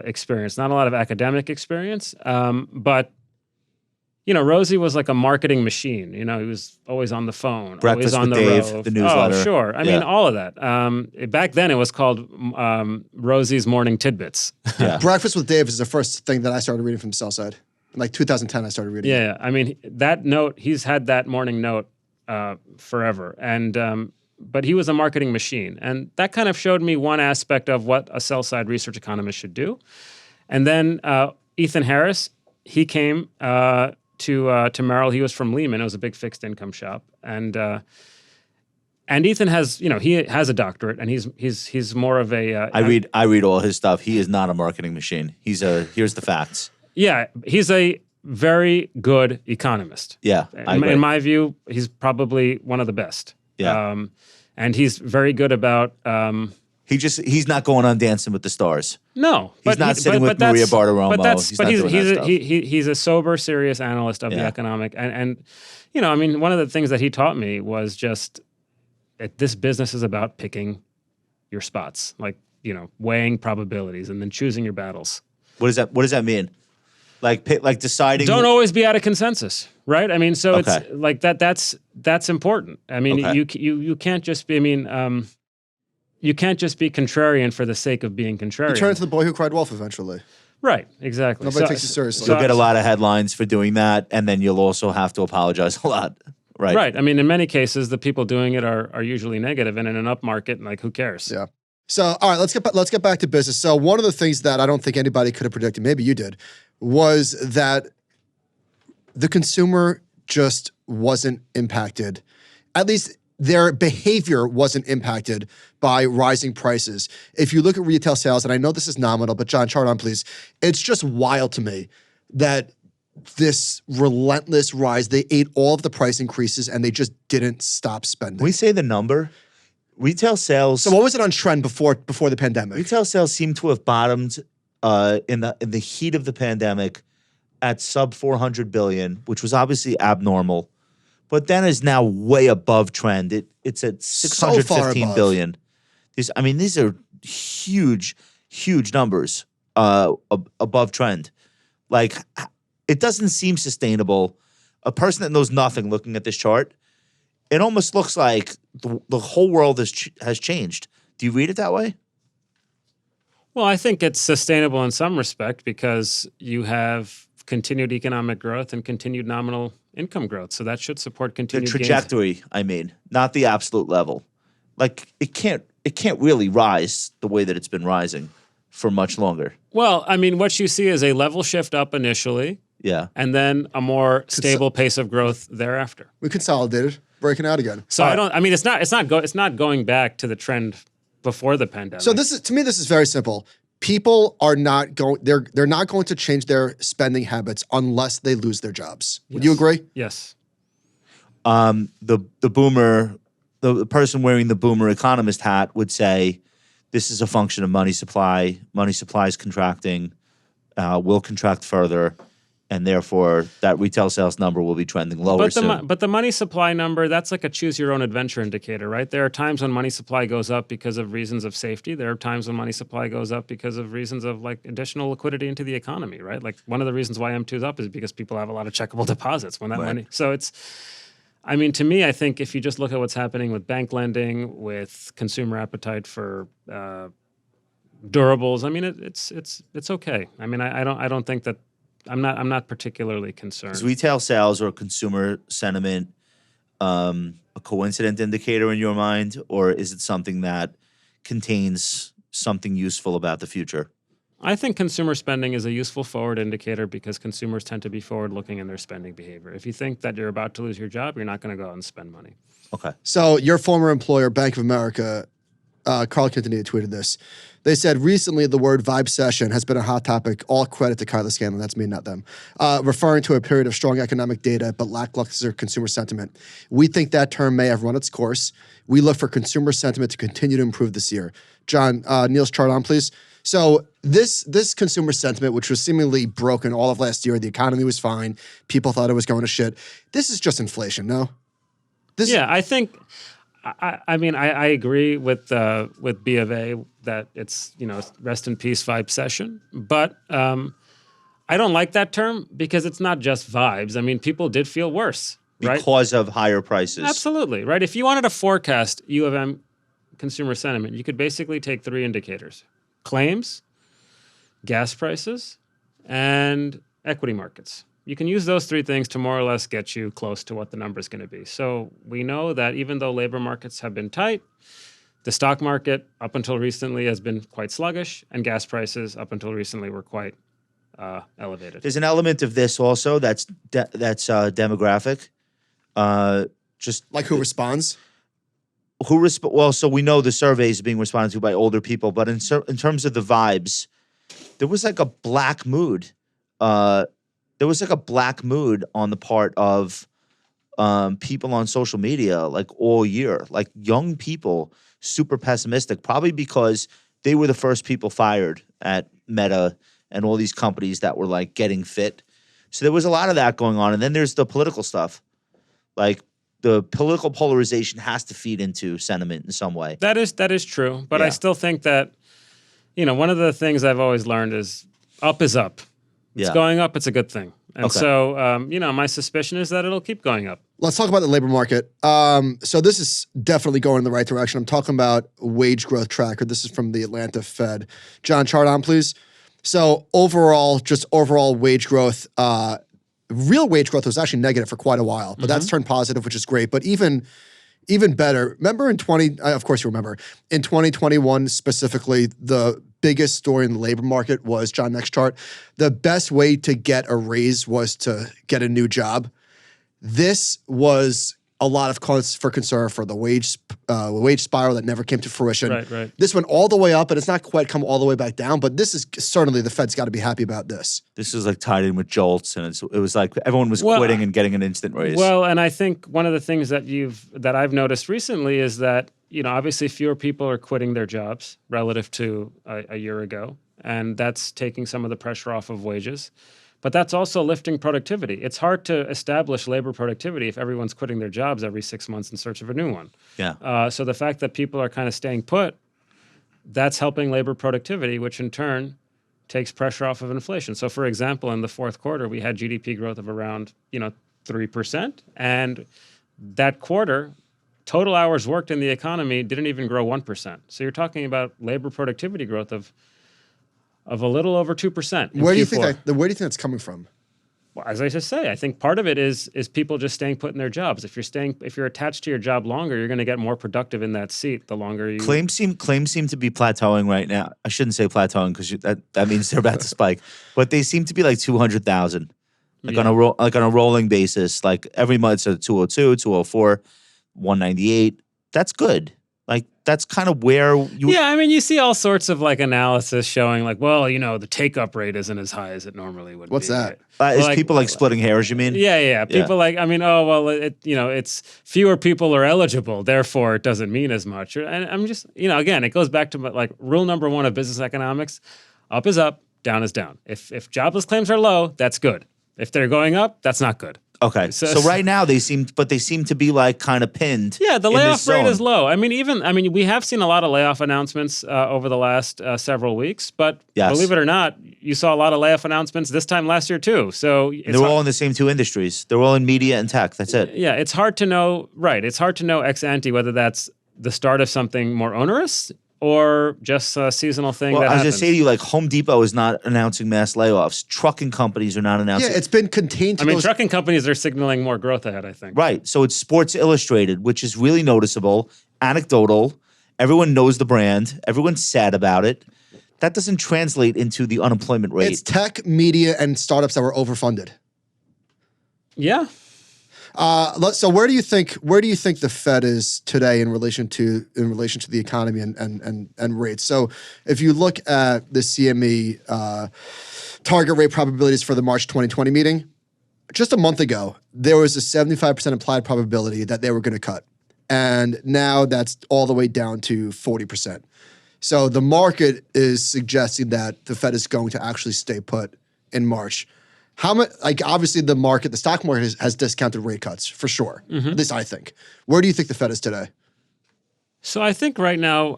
experience, not a lot of academic experience. But Rosie was like a marketing machine. He was always on the phone, Breakfast always on with the Dave, road. the newsletter. Oh, sure. I mean, all of that. Back then, it was called Rosie's Morning Tidbits. Yeah. Breakfast with Dave is the first thing that I started reading from the sell side. In like 2010, I started reading. Yeah. I mean, that note, he's had that morning note forever. And but he was a marketing machine. And that kind of showed me one aspect of what a sell-side research economist should do. And then Ethan Harris, he came to Merrill. He was from Lehman. It was a big fixed income shop. And Ethan has, he has a doctorate, and he's more of a. I read all his stuff. He is not a marketing machine. Here's the facts. Yeah, he's a very good economist. Yeah, in my view, he's probably one of the best. Yeah, and he's very good about. He's not going on Dancing with the Stars. No, he's not sitting with Maria Bartiromo. He's a sober, serious analyst of the economic and one of the things that he taught me was just that this business is about picking your spots, like weighing probabilities and then choosing your battles. What does that mean? Like deciding. Don't always be out of consensus, right? I mean, so it's like that. That's important. I mean, you can't just be. I mean. You can't just be contrarian for the sake of being contrarian. You turn into the boy who cried wolf eventually. Right, exactly. Nobody takes you seriously. You'll get a lot of headlines for doing that, and then you'll also have to apologize a lot. Right. Right. I mean, in many cases, the people doing it are usually negative, and in an up market, like, who cares? Yeah. So, all right, let's get back to business. So, one of the things that I don't think anybody could have predicted, maybe you did, was that the consumer just wasn't impacted. At least their behavior wasn't impacted by rising prices. If you look at retail sales, and I know this is nominal, but John, chart on please. It's just wild to me that this relentless rise, they ate all of the price increases and they just didn't stop spending. When we say the number, retail sales. So what was it on trend before the pandemic? Retail sales seem to have bottomed in the heat of the pandemic at sub 400 billion, which was obviously abnormal, but then is now way above trend. It's at 615 billion. These are huge, huge numbers above trend. Like, it doesn't seem sustainable. A person that knows nothing looking at this chart, it almost looks like the whole world has changed. Do you read it that way? Well, I think it's sustainable in some respect because you have continued economic growth and continued nominal income growth. So that should support continued The trajectory, not the absolute level. Like, it can't really rise the way that it's been rising for much longer. Well, what you see is a level shift up initially. Yeah. And then a more stable pace of growth thereafter. We consolidated, breaking out again. So it's not going back to the trend before the pandemic. So this is very simple. People are not going. They're not going to change their spending habits unless they lose their jobs. Would you agree? Yes. The boomer, the person wearing the boomer economist hat would say, this is a function of money supply. Money supply is contracting, will contract further, and therefore that retail sales number will be trending lower soon. But the money supply number, that's like a choose your own adventure indicator, right? There are times when money supply goes up because of reasons of safety. There are times when money supply goes up because of reasons of like additional liquidity into the economy, right? Like one of the reasons why M2 is up is because people have a lot of checkable deposits when that money. So it's, to me, I think if you just look at what's happening with bank lending, with consumer appetite for durables, it's okay. I don't think that. I'm not particularly concerned. Is retail sales or consumer sentiment a coincident indicator in your mind, or is it something that contains something useful about the future? I think consumer spending is a useful forward indicator because consumers tend to be forward-looking in their spending behavior. If you think that you're about to lose your job, you're not going to go out and spend money. Okay. So your former employer, Bank of America, Carl Quintanilla tweeted this. They said, recently the word vibecession has been a hot topic. All credit to Kyla Scanlon, that's me, not them. Referring to a period of strong economic data but lackluster consumer sentiment. We think that term may have run its course. We look for consumer sentiment to continue to improve this year. John, Neil's chart on, please. So this consumer sentiment, which was seemingly broken all of last year, the economy was fine, people thought it was going to shit. This is just inflation, no? I think... I agree with B of A that it's, rest in peace vibecession, but I don't like that term because it's not just vibes. People did feel worse, right? Because of higher prices. Absolutely, right? If you wanted to forecast U of M consumer sentiment, you could basically take three indicators: claims, gas prices, and equity markets. You can use those three things to more or less get you close to what the number is going to be. So we know that even though labor markets have been tight, the stock market up until recently has been quite sluggish, and gas prices up until recently were quite elevated. There's an element of this also that's demographic. Just like who responds? Well, so we know the surveys are being responded to by older people, but in terms of the vibes, there was like a black mood. There was like a black mood on the part of people on social media like all year, like young people, super pessimistic, probably because they were the first people fired at Meta and all these companies that were like getting fit. So there was a lot of that going on. And then there's the political stuff. Like the political polarization has to feed into sentiment in some way. That is true. But I still think that, one of the things I've always learned is up is up. It's going up, it's a good thing. And so, my suspicion is that it'll keep going up. Let's talk about the labor market. So this is definitely going in the right direction. I'm talking about wage growth tracker. This is from the Atlanta Fed. John, chart on, please. So overall wage growth, real wage growth was actually negative for quite a while, but that's turned positive, which is great. But even better, remember of course you remember, in 2021 specifically, the biggest story in the labor market was, John, next chart, the best way to get a raise was to get a new job. This was a lot of cause for concern for the wage spiral that never came to fruition. Right. This went all the way up, and it's not quite come all the way back down, but this is certainly the Fed's got to be happy about this. This is like tied in with jolts, and it was like everyone was quitting and getting an instant raise. Well, and I think one of the things that I've noticed recently is that, obviously fewer people are quitting their jobs relative to a year ago, and that's taking some of the pressure off of wages. But that's also lifting productivity. It's hard to establish labor productivity if everyone's quitting their jobs every 6 months in search of a new one. Yeah. So the fact that people are kind of staying put, that's helping labor productivity, which in turn takes pressure off of inflation. So for example, in the fourth quarter, we had GDP growth of around 3%. And that quarter, total hours worked in the economy didn't even grow 1%. So you're talking about labor productivity growth of a little over 2%. Where do you think that's coming from? Well, as I just say, I think part of it is people just staying put in their jobs. If you're attached to your job longer, you're going to get more productive in that seat the longer you. Claims seem to be plateauing right now. I shouldn't say plateauing because that means they're about to spike, but they seem to be like 200,000, on a rolling basis. Like every month, so 202, 204, 198. That's good. Like that's kind of where you. Yeah, I mean, you see all sorts of like analysis showing like, well, the take-up rate isn't as high as it normally would be. What's that? Is people like splitting hairs? You mean? Yeah. People it's fewer people are eligible, therefore it doesn't mean as much. And I'm just, again, it goes back to like rule number one of business economics: up is up, down is down. If jobless claims are low, that's good. If they're going up, that's not good. Okay, so right now they seem to be like kind of pinned. Yeah, the layoff rate is low. I mean, we have seen a lot of layoff announcements over the last several weeks, but believe it or not, you saw a lot of layoff announcements this time last year too. So they're all in the same two industries. They're all in media and tech. That's it. Yeah, it's hard to know. Right, it's hard to know ex ante whether that's the start of something more onerous or just a seasonal thing that happens. I was just saying to you, like Home Depot is not announcing mass layoffs. Trucking companies are not announcing. Yeah, it's been contained to trucking companies are signaling more growth ahead, I think. Right. So it's Sports Illustrated, which is really noticeable, anecdotal. Everyone knows the brand. Everyone's sad about it. That doesn't translate into the unemployment rate. It's tech, media, and startups that were overfunded. Yeah. So where do you think the Fed is today in relation to the economy and rates? So if you look at the CME target rate probabilities for the March 2020 meeting, just a month ago there was a 75% implied probability that they were going to cut, and now that's all the way down to 40%. So the market is suggesting that the Fed is going to actually stay put in March. How much? Like obviously, the stock market has discounted rate cuts for sure. Mm-hmm. At least I think. Where do you think the Fed is today? So I think right now,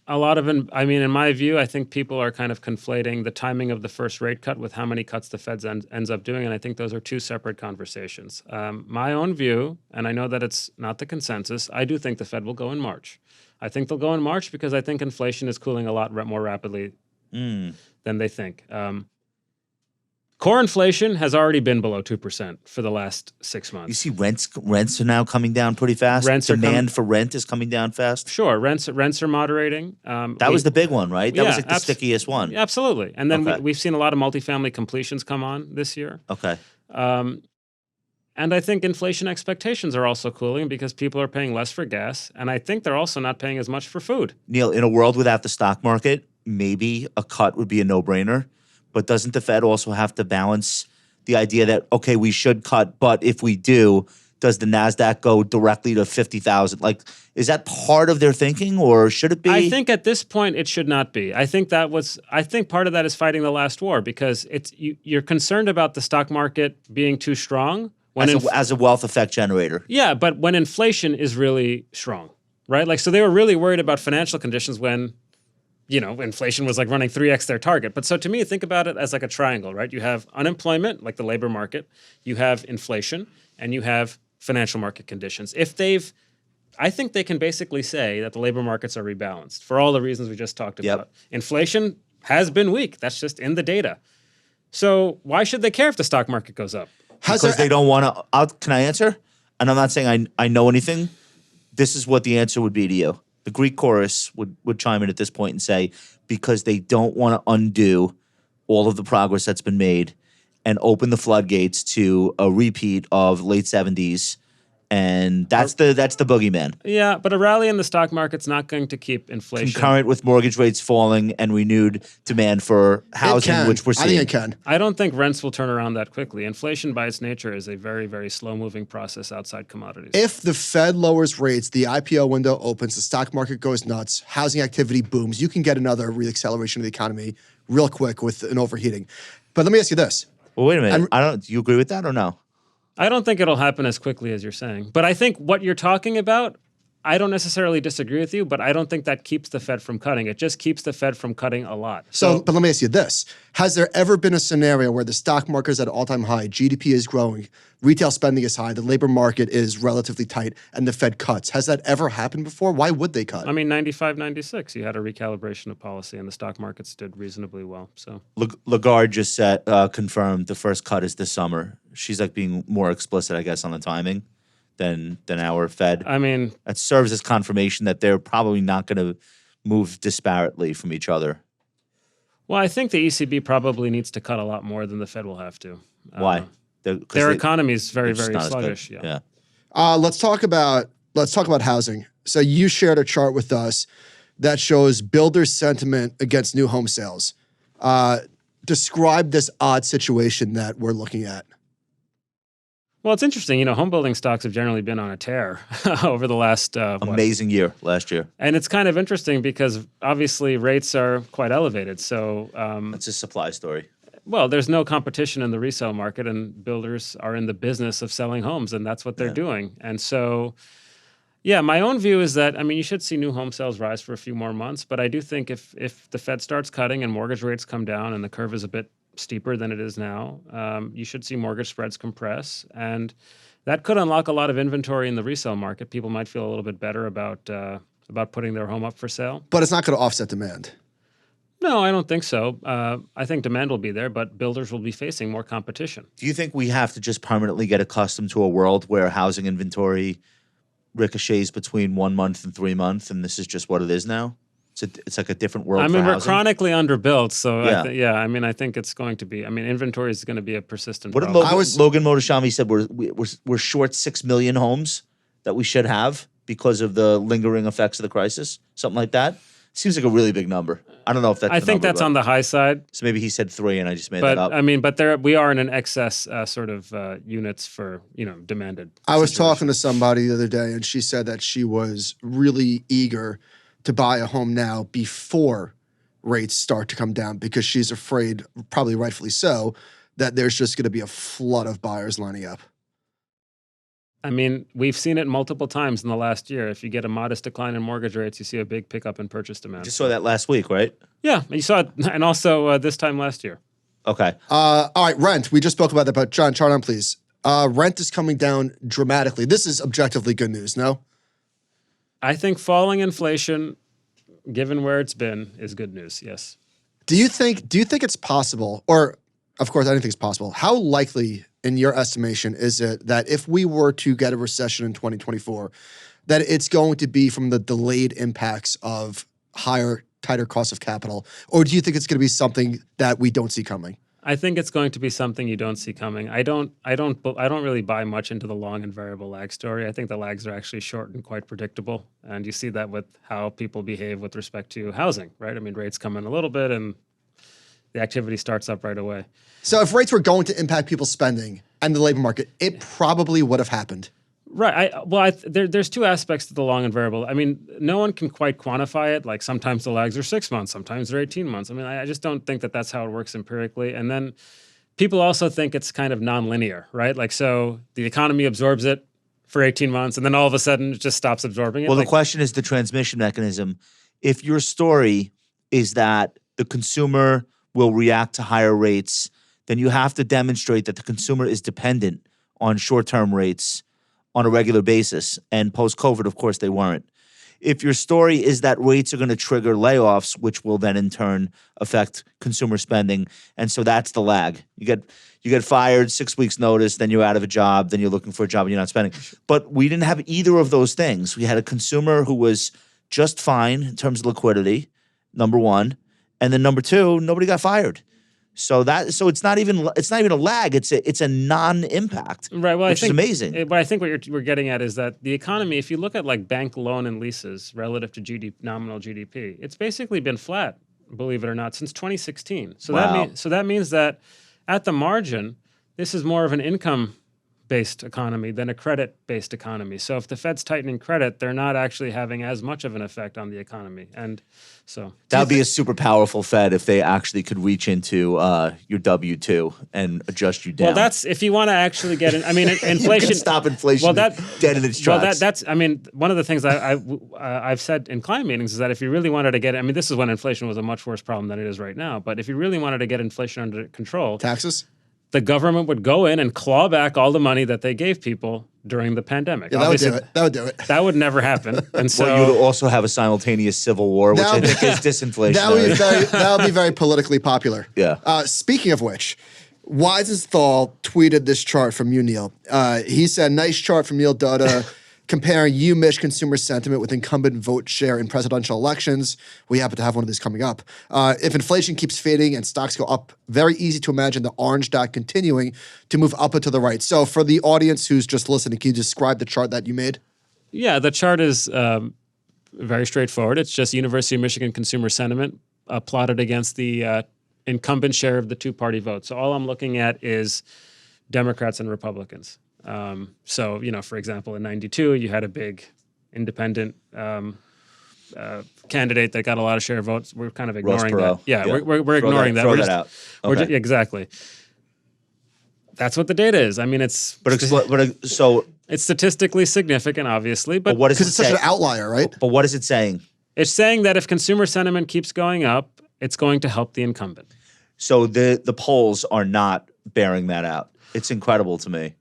in my view, I think people are kind of conflating the timing of the first rate cut with how many cuts the Fed ends up doing, and I think those are two separate conversations. My own view, and I know that it's not the consensus, I do think the Fed will go in March. I think they'll go in March because I think inflation is cooling a lot more rapidly than they think. Core inflation has already been below 2% for the last 6 months. You see rents are now coming down pretty fast. Demand for rent is coming down fast. Sure, rents are moderating. That was the big one, right? That was like the stickiest one. Absolutely. And then we've seen a lot of multifamily completions come on this year. Okay. And I think inflation expectations are also cooling because people are paying less for gas. And I think they're also not paying as much for food. Neil, in a world without the stock market, maybe a cut would be a no-brainer. But doesn't the Fed also have to balance the idea that, okay, we should cut, but if we do, does the NASDAQ go directly to 50,000? Like, is that part of their thinking or should it be? I think at this point it should not be. I think part of that is fighting the last war because you're concerned about the stock market being too strong. As a wealth effect generator. Yeah, but when inflation is really strong, right? Like, so they were really worried about financial conditions when inflation was like running 3x their target. But so to me, think about it as like a triangle, right? You have unemployment, like the labor market, you have inflation, and you have financial market conditions. I think they can basically say that the labor markets are rebalanced for all the reasons we just talked about. Yep. Inflation has been weak. That's just in the data. So why should they care if the stock market goes up? Because they don't want to. Can I answer? And I'm not saying I know anything. This is what the answer would be to you. the Greek chorus would chime in at this point and say, because they don't want to undo all of the progress that's been made and open the floodgates to a repeat of late 70s. And that's the boogeyman. Yeah, but a rally in the stock market's not going to keep inflation. Concurrent with mortgage rates falling and renewed demand for housing, which we're seeing. I think it can. I don't think rents will turn around that quickly. Inflation by its nature is a very, very slow-moving process outside commodities. If the Fed lowers rates, the IPO window opens, the stock market goes nuts, housing activity booms, you can get another reacceleration of the economy real quick with an overheating. But let me ask you this. Well, wait a minute. Do you agree with that or no? I don't think it'll happen as quickly as you're saying. But I think what you're talking about, I don't necessarily disagree with you, but I don't think that keeps the Fed from cutting. It just keeps the Fed from cutting a lot. But let me ask you this. Has there ever been a scenario where the stock market is at an all-time high, GDP is growing, retail spending is high, the labor market is relatively tight, and the Fed cuts? Has that ever happened before? Why would they cut? I mean, 95, 96, you had a recalibration of policy, and the stock markets did reasonably well. So Lagarde just said, confirmed the first cut is this summer. She's like being more explicit, I guess, on the timing than our Fed. I mean, that serves as confirmation that they're probably not going to move disparately from each other. Well, I think the ECB probably needs to cut a lot more than the Fed will have to. Why? Their economy is very, very sluggish. Yeah. Let's talk about housing. So you shared a chart with us that shows builders' sentiment against new home sales. Describe this odd situation that we're looking at. Well, it's interesting. Home building stocks have generally been on a tear over the last amazing year last year. And it's kind of interesting because obviously rates are quite elevated. So it's a supply story. Well, there's no competition in the resale market, and builders are in the business of selling homes, and that's what they're doing. And so, yeah, my own view is that, you should see new home sales rise for a few more months. But I do think if the Fed starts cutting and mortgage rates come down and the curve is a bit steeper than it is now, you should see mortgage spreads compress, and that could unlock a lot of inventory in the resale market. People might feel a little bit better about putting their home up for sale. But it's not going to offset demand. No, I don't think so. I think demand will be there, but builders will be facing more competition. Do you think we have to just permanently get accustomed to a world where housing inventory ricochets between 1 month and 3 months, and this is just what it is now? It's like a different world. We're chronically underbuilt, so yeah. I think it's going to be. Inventory is going to be a persistent problem. Logan Motoshami said we're short 6 million homes that we should have because of the lingering effects of the crisis, something like that. Seems like a really big number. I don't know if that's. I think that's on the high side. So maybe he said 3, and I just made that up. But we are in an excess sort of units for demanded. I was talking to somebody the other day, and she said that she was really eager to buy a home now before rates start to come down because she's afraid, probably rightfully so, that there's just going to be a flood of buyers lining up. We've seen it multiple times in the last year. If you get a modest decline in mortgage rates, you see a big pickup in purchase demand. You just saw that last week, right? Yeah, you saw it, and also this time last year. Okay. All right, rent. We just spoke about that, but John, chart on, please. Rent is coming down dramatically. This is objectively good news, no? I think falling inflation, given where it's been, is good news, yes. Do you think it's possible, or of course I don't think it's possible, how likely in your estimation is it that if we were to get a recession in 2024, that it's going to be from the delayed impacts of higher, tighter cost of capital? Or do you think it's going to be something that we don't see coming? I think it's going to be something you don't see coming. I don't really buy much into the long and variable lag story. I think the lags are actually short and quite predictable, and you see that with how people behave with respect to housing, right? Rates come in a little bit, and the activity starts up right away. So if rates were going to impact people's spending and the labor market, it probably would have happened. Right. There's two aspects to the long and variable. No one can quite quantify it. Like sometimes the lags are 6 months, sometimes they're 18 months. I just don't think that that's how it works empirically. And then people also think it's kind of nonlinear, right? Like, so the economy absorbs it for 18 months, and then all of a sudden it just stops absorbing it. Well, the question is the transmission mechanism. If your story is that the consumer will react to higher rates, then you have to demonstrate that the consumer is dependent on short-term rates on a regular basis. And post-COVID, of course, they weren't. If your story is that rates are going to trigger layoffs, which will then in turn affect consumer spending, and so that's the lag. You get fired, 6 weeks notice, then you're out of a job, then you're looking for a job and you're not spending. But we didn't have either of those things. We had a consumer who was just fine in terms of liquidity, number one. And then number two, nobody got fired. So it's not even a lag. It's a non-impact, Right. Well, which is amazing. But I think what we're getting at is that the economy, if you look at like bank loan and leases relative to nominal GDP, it's basically been flat, believe it or not, since 2016. So Wow. that means that at the margin, this is more of an income-based economy than a credit-based economy. So if the Fed's tightening credit, they're not actually having as much of an effect on the economy. And so That would be a super powerful Fed if they actually could reach into your W-2 and adjust you down. well, that's if you want to actually get in. I mean, inflation. You can stop inflation Well, dead in its tracks. Well, that's. I mean, one of the things I've said in client meetings is that if you really wanted to get, I mean, this is when inflation was a much worse problem than it is right now. But if you really wanted to get inflation under control, Taxes? the government would go in and claw back all the money that they gave people during the pandemic. Yeah, that would do it. That would do it. That would never happen. And so Well, you'd also have a simultaneous civil war, which I think is disinflationary. That would be very politically popular. Yeah. Speaking of which, Weisenthal tweeted this chart from you, Neil. He said, nice chart from Neil Dutta comparing UMich consumer sentiment with incumbent vote share in presidential elections. We happen to have one of these coming up. If inflation keeps fading and stocks go up, very easy to imagine the orange dot continuing to move up and to the right. So for the audience who's just listening, can you describe the chart that you made? yeah, the chart is very straightforward. It's just University of Michigan consumer sentiment plotted against the incumbent share of the two-party vote. So all I'm looking at is Democrats and Republicans. So, for example, in 92, you had a big independent candidate that got a lot of share votes. We're kind of ignoring that. Perot. Yeah, Yeah. we're ignoring that. Throw We're that just- out. we're Okay. exactly. That's what the data is. I mean, it's it's statistically significant, obviously, but what is Because it it's such saying? an outlier, right? But what is it saying? it's saying that if consumer sentiment keeps going up, it's going to help the incumbent. So the polls are not bearing that out. It's incredible to me.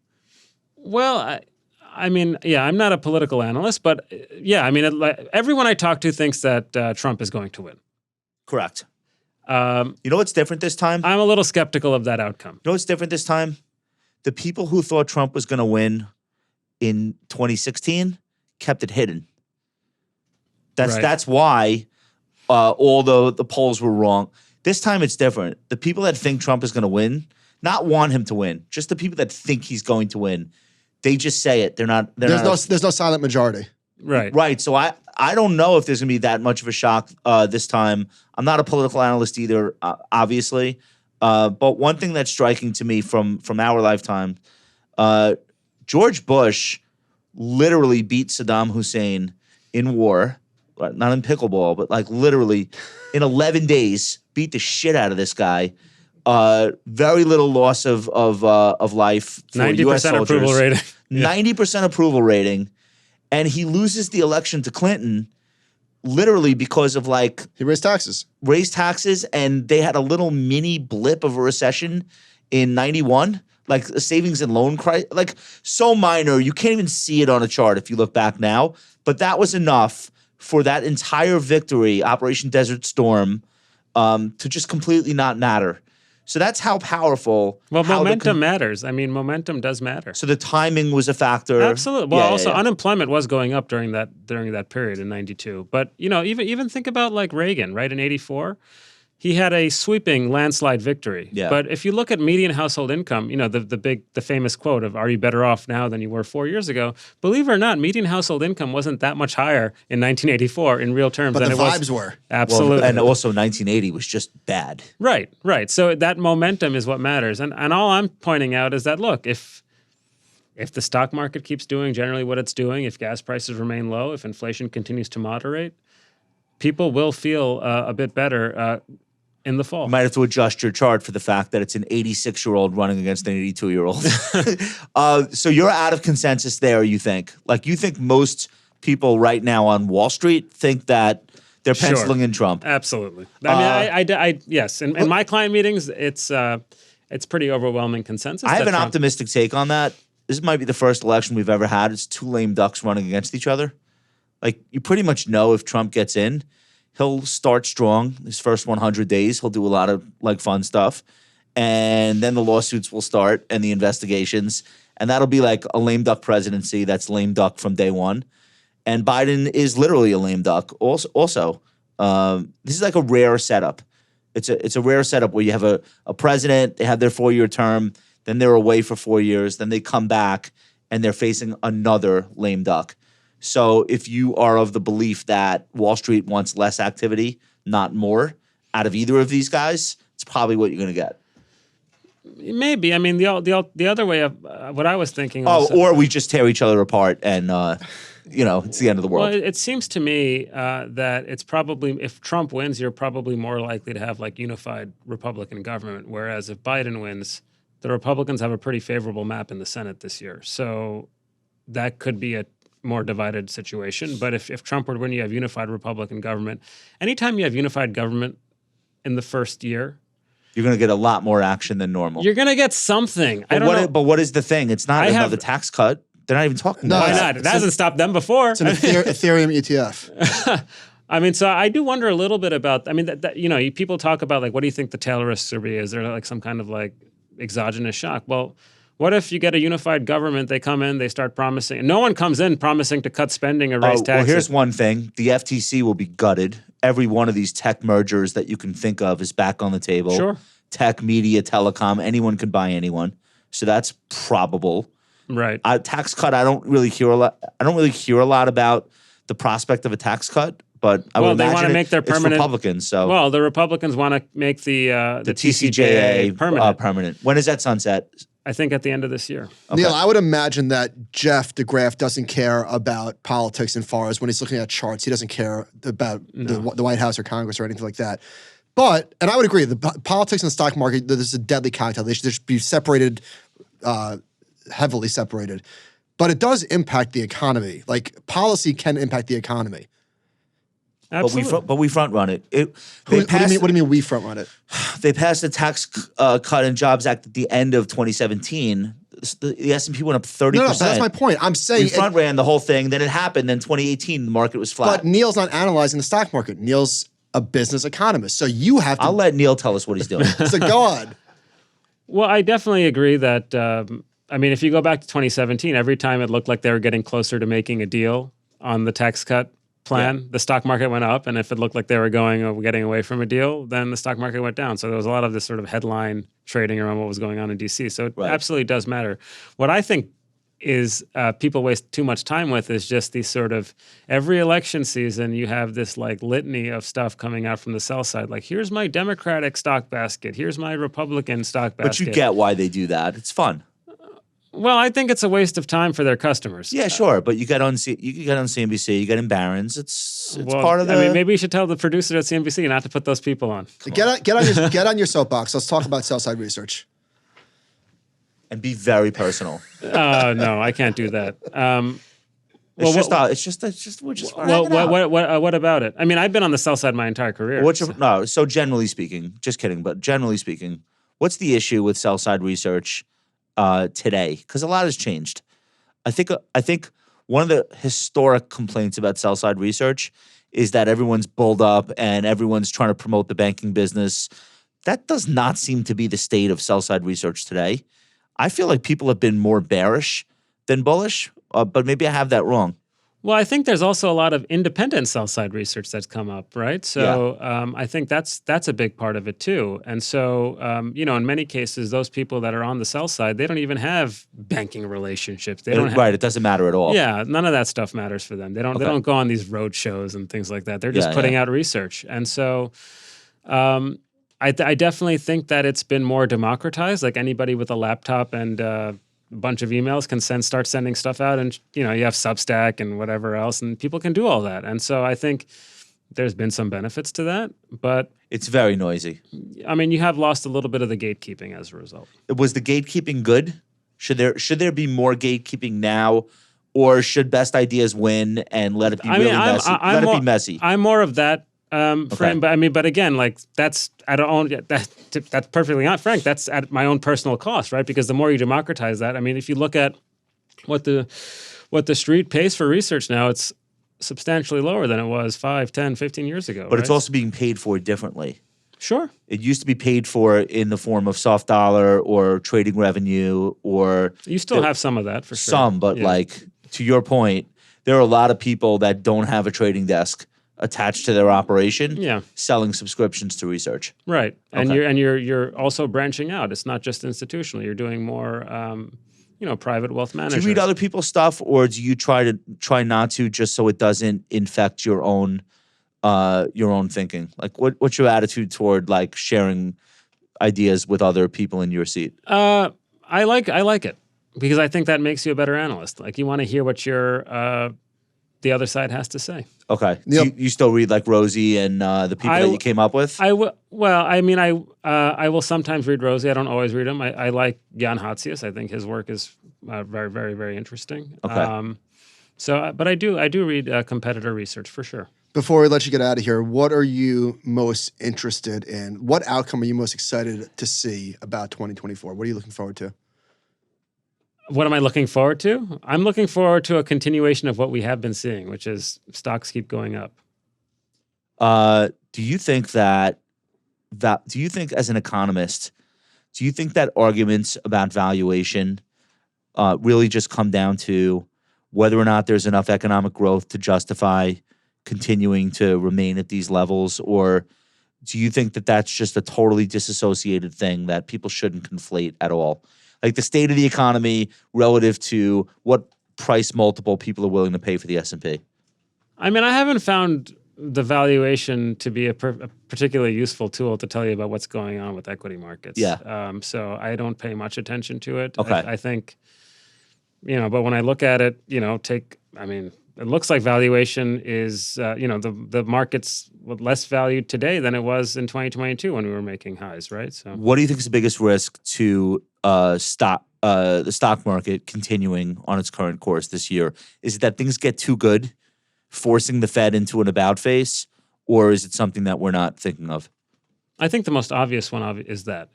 Well, I mean, yeah, I'm not a political analyst, but yeah, I mean, everyone I talk to thinks that Trump is going to win. Correct. You know what's different this time? I'm a little skeptical of that outcome. You know what's different this time? The people who thought Trump was going to win in 2016 kept it hidden. Right. That's why although the polls were wrong, this time it's different. The people that think Trump is going to win, not want him to win, just the people that think he's going to win, they just say it. There's no silent majority. Right. Right. So I don't know if there's going to be that much of a shock this time. I'm not a political analyst either, obviously. But one thing that's striking to me from our lifetime, George Bush literally beat Saddam Hussein in war, not in pickleball, but like literally in 11 days, beat the shit out of this guy. Very little loss of life for 90% U.S. soldiers. approval rating. 90% approval rating. And he loses the election to Clinton literally because of He raised taxes. raised taxes, and they had a little mini blip of a recession in 91, like a savings and loan crisis, like so minor. You can't even see it on a chart if you look back now. But that was enough for that entire victory, Operation Desert Storm, to just completely not matter. So that's how powerful. Well, how momentum matters. I mean, momentum does matter. So the timing was a factor. Absolutely. Well, Yeah, also yeah. unemployment was going up during that period in 92. But, even think about like Reagan, right? In 84, he had a sweeping landslide victory. Yeah. But if you look at median household income, the famous quote of "Are you better off now than you were 4 years ago?" Believe it or not, median household income wasn't that much higher in 1984 in real terms But than the it was. vibes were. Absolutely. And also 1980 was just bad. Right. So that momentum is what matters. And all I'm pointing out is that, look, if the stock market keeps doing generally what it's doing, if gas prices remain low, if inflation continues to moderate, people will feel a bit better in the fall. You might have to adjust your chart for the fact that it's an 86-year-old running against an 82-year-old. So you're out of consensus there, you think? Like, you think most people right now on Wall Street think that they're Sure. penciling in Trump? Absolutely. I mean, yes. In my client meetings, it's pretty overwhelming consensus. I have that an Trump- optimistic take on that. This might be the first election we've ever had. It's two lame ducks running against each other. Like, you pretty much know if Trump gets in, he'll start strong. His first 100 days, he'll do a lot of fun stuff. And then the lawsuits will start and the investigations. And that'll be like a lame duck presidency that's lame duck from day one. And Biden is literally a lame duck. Also, this is like a rare setup. It's a rare setup where you have a president, they have their 4-year term, then they're away for 4 years, then they come back and they're facing another lame duck. So if you are of the belief that Wall Street wants less activity, not more, out of either of these guys, it's probably what you're going to get. Maybe. I mean, the other way of what I was thinking was... or we just tear each other apart and, it's the end of the world. Well, it seems to me that it's probably, if Trump wins, you're probably more likely to have like unified Republican government, whereas if Biden wins, the Republicans have a pretty favorable map in the Senate this year. So that could be a more divided situation. But if Trump were to win, you have unified Republican government. Anytime you have unified government in the first year, you're going to get a lot more action than normal. you're going to get something. But what is the thing? It's not another tax cut. They're not even talking about Why that. not? It hasn't stopped them before. It's an Ethereum ETF. I mean, so I do wonder a little bit about, I mean, people talk about like, what do you think the tail risk will be? Is there like some kind of like exogenous shock? Well, what if you get a unified government, they come in, they start promising, and no one comes in promising to cut spending or raise taxes. Well, here's one thing. The FTC will be gutted. Every one of these tech mergers that you can think of is back on the table. Sure. Tech, media, telecom, anyone can buy anyone. So that's probable. Right. Tax cut, I don't really hear a lot about the prospect of a tax cut, but I would imagine they want to make their permanent. It's Republicans, so Well, the Republicans want to make the TCJA permanent. Permanent. When is that sunset? I think at the end of this year. Okay. Neil, I would imagine that Jeff DeGraff doesn't care about politics as far as when he's looking at charts. He doesn't care about the White House or Congress or anything like that. But, and I would agree, the politics and the stock market, this is a deadly cocktail. They should be separated, heavily separated. But it does impact the economy. Like, policy can impact the economy. Absolutely. But we front run it. What do you mean we front run it? They passed the Tax Cut and Jobs Act at the end of 2017. The S&P went up 30%. No, that's my point. I'm saying we front ran the whole thing. Then it happened. Then 2018, the market was flat. But Neil's not analyzing the stock market. Neil's a business economist. So you have to... I'll let Neil tell us what he's doing. So go on. Well, I definitely agree that, I mean, if you go back to 2017, every time it looked like they were getting closer to making a deal on the tax cut plan, the stock market went up. And if it looked like they were getting away from a deal, then the stock market went down. So there was a lot of this sort of headline trading around what was going on in DC. So it absolutely does matter. What I think is people waste too much time with is just these sort of, every election season, you have this like litany of stuff coming out from the sell side. Like, here's my Democratic stock basket. Here's my Republican stock basket. But you get why they do that. It's fun. Well, I think it's a waste of time for their customers. Yeah, sure, but you get on CNBC, you get in Barron's. It's part of the. I mean, maybe you should tell the producer at CNBC not to put those people on. Get on your soapbox. Let's talk about sell-side research. And be very personal. No, I can't do that. We're just. What about it? I mean, I've been on the sell side my entire career. So generally speaking, just kidding, but generally speaking, what's the issue with sell side research today? Because a lot has changed. I think one of the historic complaints about sell side research is that everyone's bulled up and everyone's trying to promote the banking business. That does not seem to be the state of sell side research today. I feel like people have been more bearish than bullish, but maybe I have that wrong. Well, I think there's also a lot of independent sell-side research that's come up, right? So I think that's a big part of it too. And so, in many cases, those people that are on the sell side, they don't even have banking relationships. They don't have, right. It doesn't matter at all. Yeah, none of that stuff matters for them. They don't go on these road shows and things like that. They're just putting out research. And so I definitely think that it's been more democratized. Like anybody with a laptop and a bunch of emails can start sending stuff out, and you have Substack and whatever else, and people can do all that. And so I think there's been some benefits to that, but it's very noisy. I mean, you have lost a little bit of the gatekeeping as a result. Was the gatekeeping good? Should there be more gatekeeping now, or should best ideas win and let it be messy? Let it be messy. I'm more of that frame, but again, like that's perfectly frank. That's at my own personal cost, right? Because the more you democratize that, I mean, if you look at what the street pays for research now, it's substantially lower than it was 5, 10, 15 years ago. But it's also being paid for differently. Sure. It used to be paid for in the form of soft dollar or trading revenue, or you still have some of that for sure. But like to your point, there are a lot of people that don't have a trading desk attached to their operation, Yeah. selling subscriptions to research. Right, and Okay. you're also branching out. It's not just institutional. You're doing more, private wealth Do managers. you read other people's stuff, or do you try not to, just so it doesn't infect your own thinking? Like, what's your attitude toward like sharing ideas with other people in your seat? I like it because I think that makes you a better analyst. Like you want to hear what the other side has to say. Okay. Neil- Do you still read like Rosie and the people that you came up with? I will sometimes read Rosie. I don't always read him. I like Jan Hatzius. I think his work is very, very, very interesting. Okay. But I do read competitor research for sure. Before we let you get out of here, what are you most interested in? What outcome are you most excited to see about 2024? What are you looking forward to? What am I looking forward to? I'm looking forward to a continuation of what we have been seeing, which is stocks keep going up. Do you think do you think as an economist, do you think that arguments about valuation really just come down to whether or not there's enough economic growth to justify continuing to remain at these levels? Or do you think that that's just a totally disassociated thing that people shouldn't conflate at all? Like the state of the economy relative to what price multiple people are willing to pay for the S&P? I mean, I haven't found the valuation to be a particularly useful tool to tell you about what's going on with equity markets. Yeah. So I don't pay much attention to it. Okay. I think, but when I look at it, it looks like valuation is, the market's less valued today than it was in 2022 when we were making highs, right? So What do you think is the biggest risk to the stock market continuing on its current course this year? Is it that things get too good, forcing the Fed into an about phase, or is it something that we're not thinking of? I think the most obvious one is that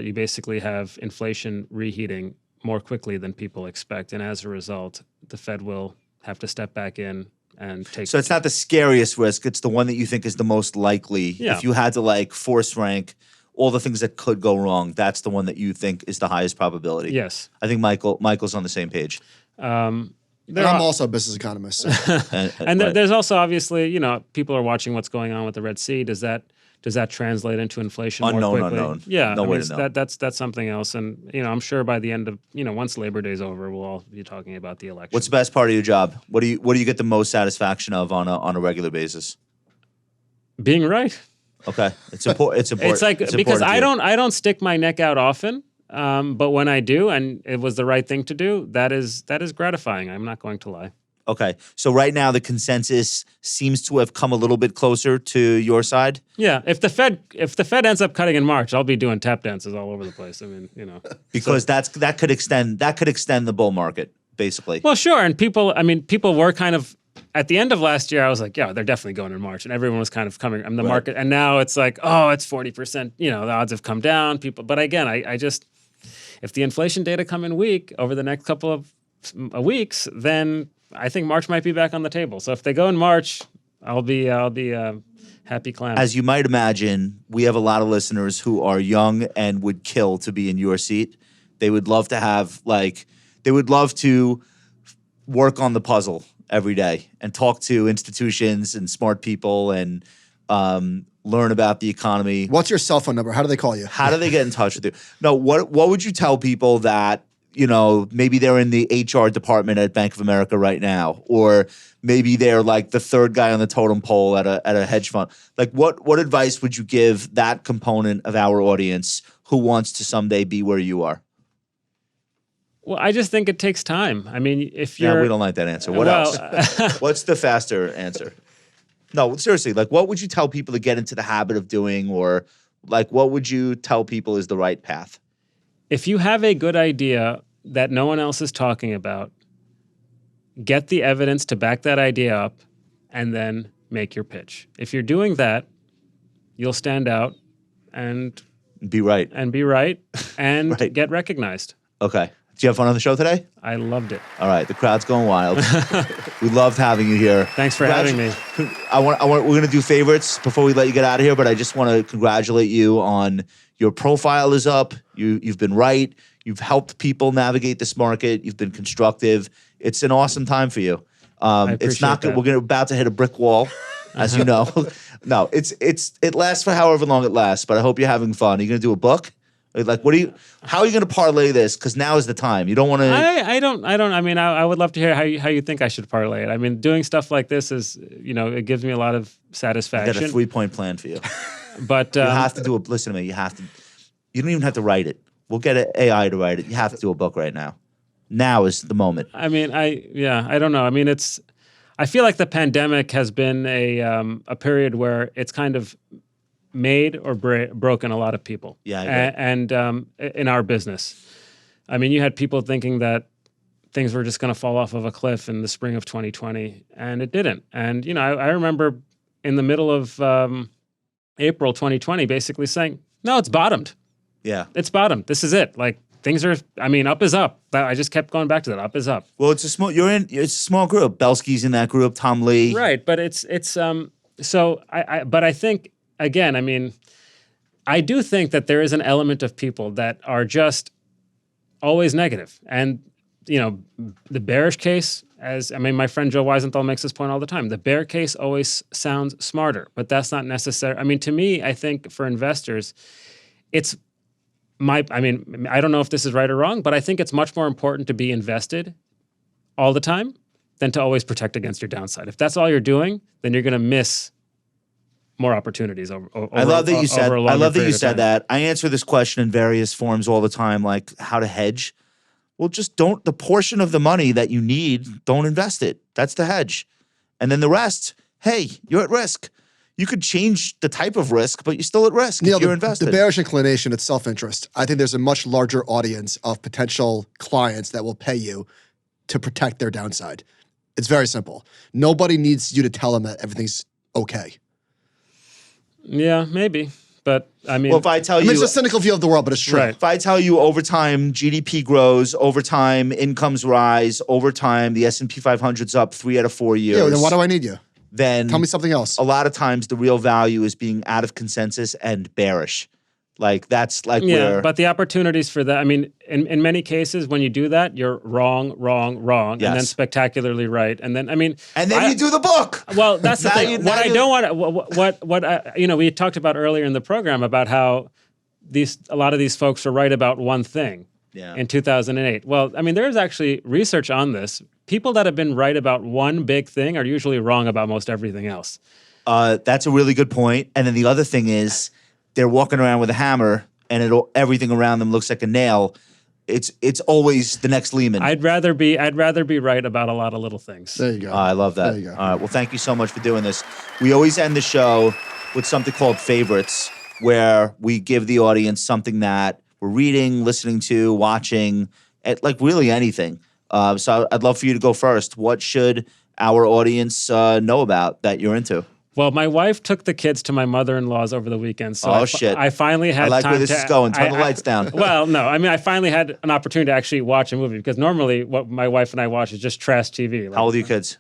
you basically have inflation reheating more quickly than people expect, and as a result, the Fed will have to step back in and take. So it's not the scariest risk; it's the one that you think is the most likely. Yeah. If you had to like force rank all the things that could go wrong, that's the one that you think is the highest probability. Yes. I think Michael's on the same page. And There I'm are- also a business economist. So. And Right. there's also obviously, people are watching what's going on with the Red Sea. Does that translate into inflation more Unknown, quickly? unknown. Yeah, No way to know. that's something else. And I'm sure by the end of once Labor Day's over, we'll all be talking about the election. What's the best part of your job? What do you get the most satisfaction of on a regular basis? Being right. Okay, it's important. It's important. It's like It's because important to you. I don't stick my neck out often, but when I do, and it was the right thing to do, that is gratifying. I'm not going to lie. Okay, so right now the consensus seems to have come a little bit closer to your side. Yeah, if the Fed ends up cutting in March, I'll be doing tap dances all over the place. I mean, Because that could extend the bull market basically. Well, sure, and people were kind of at the end of last year. I was like, yeah, they're definitely going in March, and everyone was kind of coming. And the market, and now it's like, oh, it's 40%. The odds have come down. But again, I just if the inflation data come in weak over the next couple of weeks, then I think March might be back on the table. So if they go in March, I'll be happy clamming. As you might imagine, we have a lot of listeners who are young and would kill to be in your seat. They would love to work on the puzzle every day and talk to institutions and smart people and learn about the economy. What's your cell phone number? How do they call you? How do they get in touch with you? No, what would you tell people that, maybe they're in the HR department at Bank of America right now, or maybe they're like the third guy on the totem pole at a hedge fund. Like what advice would you give that component of our audience who wants to someday be where you are? Well, I just think it takes time. I mean, if you're Yeah, we don't like that answer. What else? What's the faster answer? No, seriously, like what would you tell people to get into the habit of doing, or like what would you tell people is the right path? If you have a good idea that no one else is talking about, get the evidence to back that idea up, and then make your pitch. If you're doing that, you'll stand out and Be right. and Right. get recognized. Okay. Did you have fun on the show today? I loved it. All right. The crowd's going wild. We loved having you here. Thanks for having me. We're going to do favorites before we let you get out of here, but I just want to congratulate you on your profile is up. You've been right. You've helped people navigate this market. You've been constructive. It's an awesome time for you. It's not good. that. We're about to hit a brick wall, as you know. No, it lasts for however long it lasts. But I hope you're having fun. Are you going to do a book? Like, how are you going to parlay this? Because now is the time. You don't want to. I don't. I mean, I would love to hear how you think I should parlay it. I mean, doing stuff like this is, it gives me a lot of I satisfaction. got a 3-point plan for you. But You have to do listen to me. You have to. You don't even have to write it. We'll get an AI to write it. You have to do a book right now. Now is the moment. I mean, I don't know. I mean, I feel like the pandemic has been a period where it's kind of made or broken a lot of people. Yeah, I agree. And in our business. I mean, you had people thinking that things were just going to fall off of a cliff in the spring of 2020, and it didn't. And, I remember in the middle of April 2020 basically saying, no, it's bottomed. Yeah. It's bottomed. This is it. Like, things are, up is up. I just kept going back to that. Up is up. Well, it's a small group. Belsky's in that group, Tom Lee. Right. But but I think, again, I mean, I do think that there is an element of people that are just always negative. And, the bearish case, my friend Joe Weisenthal makes this point all the time. The bear case always sounds smarter, but that's not necessary. I mean, to me, I think for investors, I don't know if this is right or wrong, but I think it's much more important to be invested all the time than to always protect against your downside. If that's all you're doing, then you're going to miss more opportunities over I love that you said. I love that you said time. that. I answer this question in various forms all the time, like how to hedge. Well, just don't. The portion of the money that you need, don't invest it. That's the hedge, and then the rest. Hey, you're at risk. You could change the type of risk, but you're still at risk Neil, if you're invested. The bearish inclination, it's self-interest. I think there's a much larger audience of potential clients that will pay you to protect their downside. It's very simple. Nobody needs you to tell them that everything's okay. Yeah, maybe. But I mean, well, if I tell you, it's a cynical view of the world, but it's true. Right. if I tell you over time GDP grows, over time incomes rise, over time the S&P 500's up 3 out of 4 years. Yeah, then why do I need you? Then Tell me something else. a lot of times the real value is being out of consensus and bearish. Like that's like where. But the opportunities for that, I mean, in many cases, when you do that, you're wrong, Yes. and then spectacularly right. And then, you do the book. Well, that's the Now thing. you- What now I you- don't want, we talked about earlier in the program about how a lot of these folks are right about one thing. Yeah. In 2008. Well, I mean, there's actually research on this. People that have been right about one big thing are usually wrong about most everything else. That's a really good point. And then the other thing is, they're walking around with a hammer, and everything around them looks like a nail. It's always the next Lehman. I'd rather be right about a lot of little things. There you go. I love that. There you go. All right. Well, thank you so much for doing this. We always end the show with something called favorites, where we give the audience something that we're reading, listening to, watching, like really anything. So I'd love for you to go first. What should our audience know about that you're into? Well, my wife took the kids to my mother-in-law's over the weekend, so shit. I finally had I like time where this is going. Turn the lights down. Well, no, I mean, I finally had an opportunity to actually watch a movie, because normally what my wife and I watch is just trash TV. Like, How old are your kids?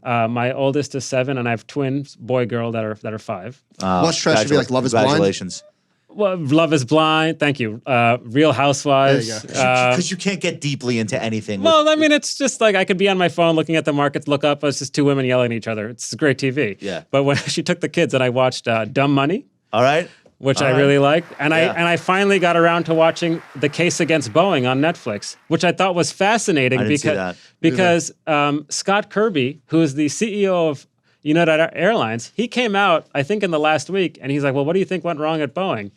my oldest is 7, and I have twins, boy, girl, that are 5. What's trash to be like Love is Blind? Congratulations. Well, Love is Blind, thank you. Real Housewives. There you Because you can't get deeply into anything. Well, I mean, it's just like I could be on my phone looking at the markets, look up, it's just two women yelling at each other. It's great TV. Yeah. But when she took the kids and I watched Dumb Money, All right. which All I right. really liked, and Yeah. I finally got around to watching The Case Against Boeing on Netflix, which I thought was fascinating I didn't see that. because Scott Kirby, who is the CEO of United Airlines, he came out, I think, in the last week, and he's like, well, what do you think went wrong at Boeing?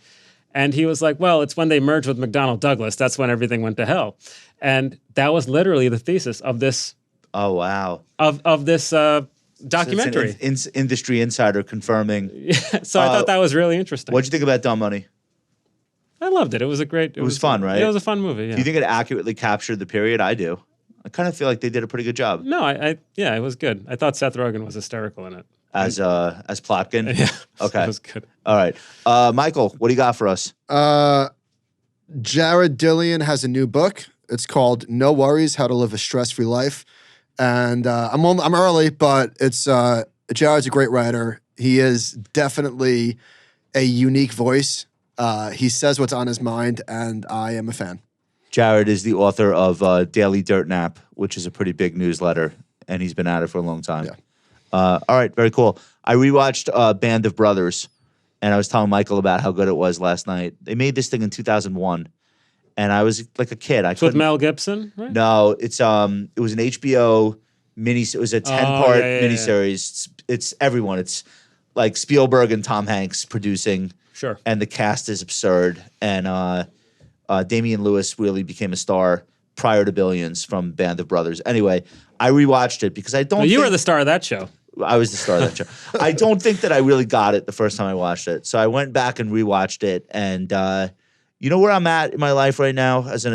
And he was like, well, it's when they merged with McDonnell Douglas. That's when everything went to hell. And that was literally the thesis of this Oh, wow. of this documentary. It's an industry insider confirming. So I thought that was really interesting. What'd you think about Dumb Money? I loved it. It was a great. It was fun, right? It was a fun movie. Yeah. Do you think it accurately captured the period? I do. I kind of feel like they did a pretty good job No, yeah, it was good. I thought Seth Rogen was hysterical in it. as Plotkin. Yeah. Okay. It was good. All right. Michael, what do you got for us? Jared Dillian has a new book. It's called No Worries: How to Live a Stress-Free Life. And I'm early, but it's Jared's a great writer. He is definitely a unique voice. He says what's on his mind, and I am a fan. Jared is the author of Daily Dirt Nap, which is a pretty big newsletter. and he's been at it for a long time. Yeah. All right, very cool. I rewatched Band of Brothers, and I was telling Michael about how good it was last night. They made this thing in 2001, and I was like a kid. It's with Mel Gibson, right? No, it was an HBO mini. It was a 10-part miniseries. It's everyone. It's like Spielberg and Tom Hanks producing. Sure. And the cast is absurd. And Damian Lewis really became a star prior to Billions from Band of Brothers. Anyway, I rewatched it because I don't. Well, you were the star of that show. I was the star of that show. I don't think that I really got it the first time I watched it. So I went back and rewatched it, and you know where I'm at in my life right now, as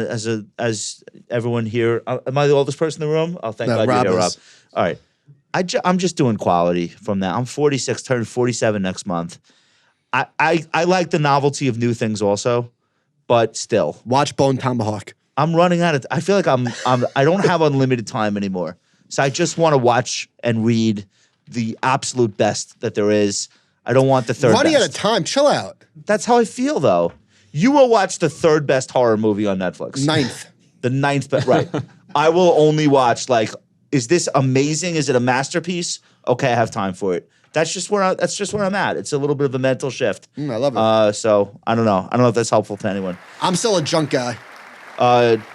everyone here. Am I the oldest person in the room? Oh, thank God you're here, Rob. All right, I'm just doing quality from that. I'm 46, turning 47 next month. I like the novelty of new things also, but still, Watch Bone Tomahawk. I'm running out of. I feel like I don't have unlimited time anymore. So I just want to watch and read the absolute best that there is. I don't want the third Running best. out of time. Chill out. That's how I feel, though. You will watch the third best horror movie on Netflix. Ninth. The ninth best, right. I will only watch, like, is this amazing? Is it a masterpiece? Okay, I have time for it. That's just where I'm at. It's a little bit of a mental shift. I love it. So I don't know. I don't know if that's helpful to anyone. I'm still a junk guy.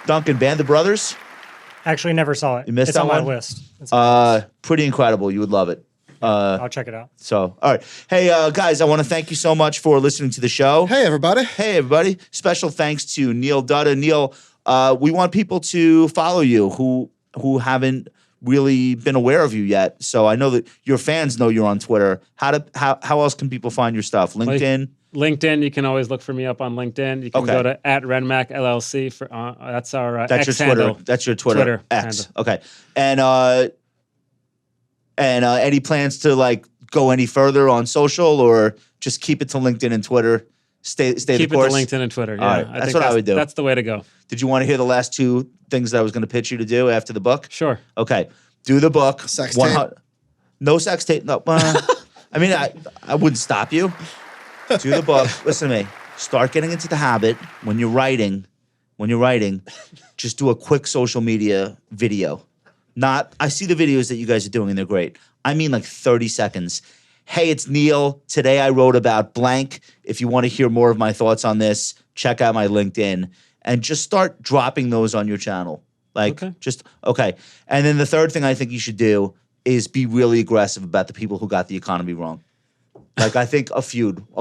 Duncan, Band of Brothers? Actually, never saw it. You missed it's that on one? my list. It's on my list. Pretty incredible. You would love it. I'll check it out. So, all right. Hey, guys, I want to thank you so much for listening to the show. Hey, everybody. Hey, everybody. Special thanks to Neil Dutta. Neil, we want people to follow you who haven't really been aware of you yet. So I know that your fans know you're on Twitter. How else can people find your stuff? LinkedIn? LinkedIn, you can always look for me up on LinkedIn. You can go to @Renmac LLC for that's our that's X your Twitter. handle. That's your Twitter X. Handle. Okay. And any plans to like go any further on social, or just keep it to LinkedIn and Twitter? Stay keep the it course. to LinkedIn and Twitter. Yeah, All right. That's what I would do. That's the way to go. Did you want to hear the last two things that I was going to pitch you to do after the book? Sure. Okay. Do the book. Sex tape. No sex tape. No. I mean, I wouldn't stop you. Do the book. Listen to me. Start getting into the habit when you're writing, just do a quick social media video. I see the videos that you guys are doing and they're great. I mean like 30 seconds. Hey, it's Neil. Today I wrote about blank. If you want to hear more of my thoughts on this, check out my LinkedIn and just start dropping those on your channel. Okay. And then the third thing I think you should do is be really aggressive about the people who got the economy wrong. Like, I think a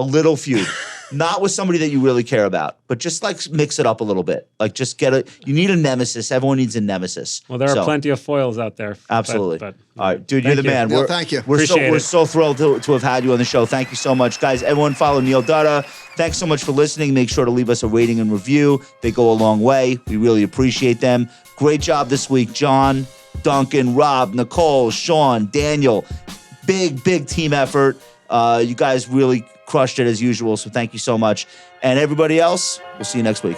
little feud, not with somebody that you really care about, but just like mix it up a little bit. Like, just you need a nemesis. Everyone needs a nemesis. Well, there are plenty of foils out there. Absolutely. But all right, dude, you're the man. Neil, thank you. We're so thrilled to have had you on the show. Thank you so much. Guys, everyone follow Neil Dutta. Thanks so much for listening. Make sure to leave us a rating and review. They go a long way. We really appreciate them. Great job this week, John, Duncan, Rob, Nicole, Sean, Daniel. Big team effort. You guys really crushed it as usual, so thank you so much. And everybody else, we'll see you next week.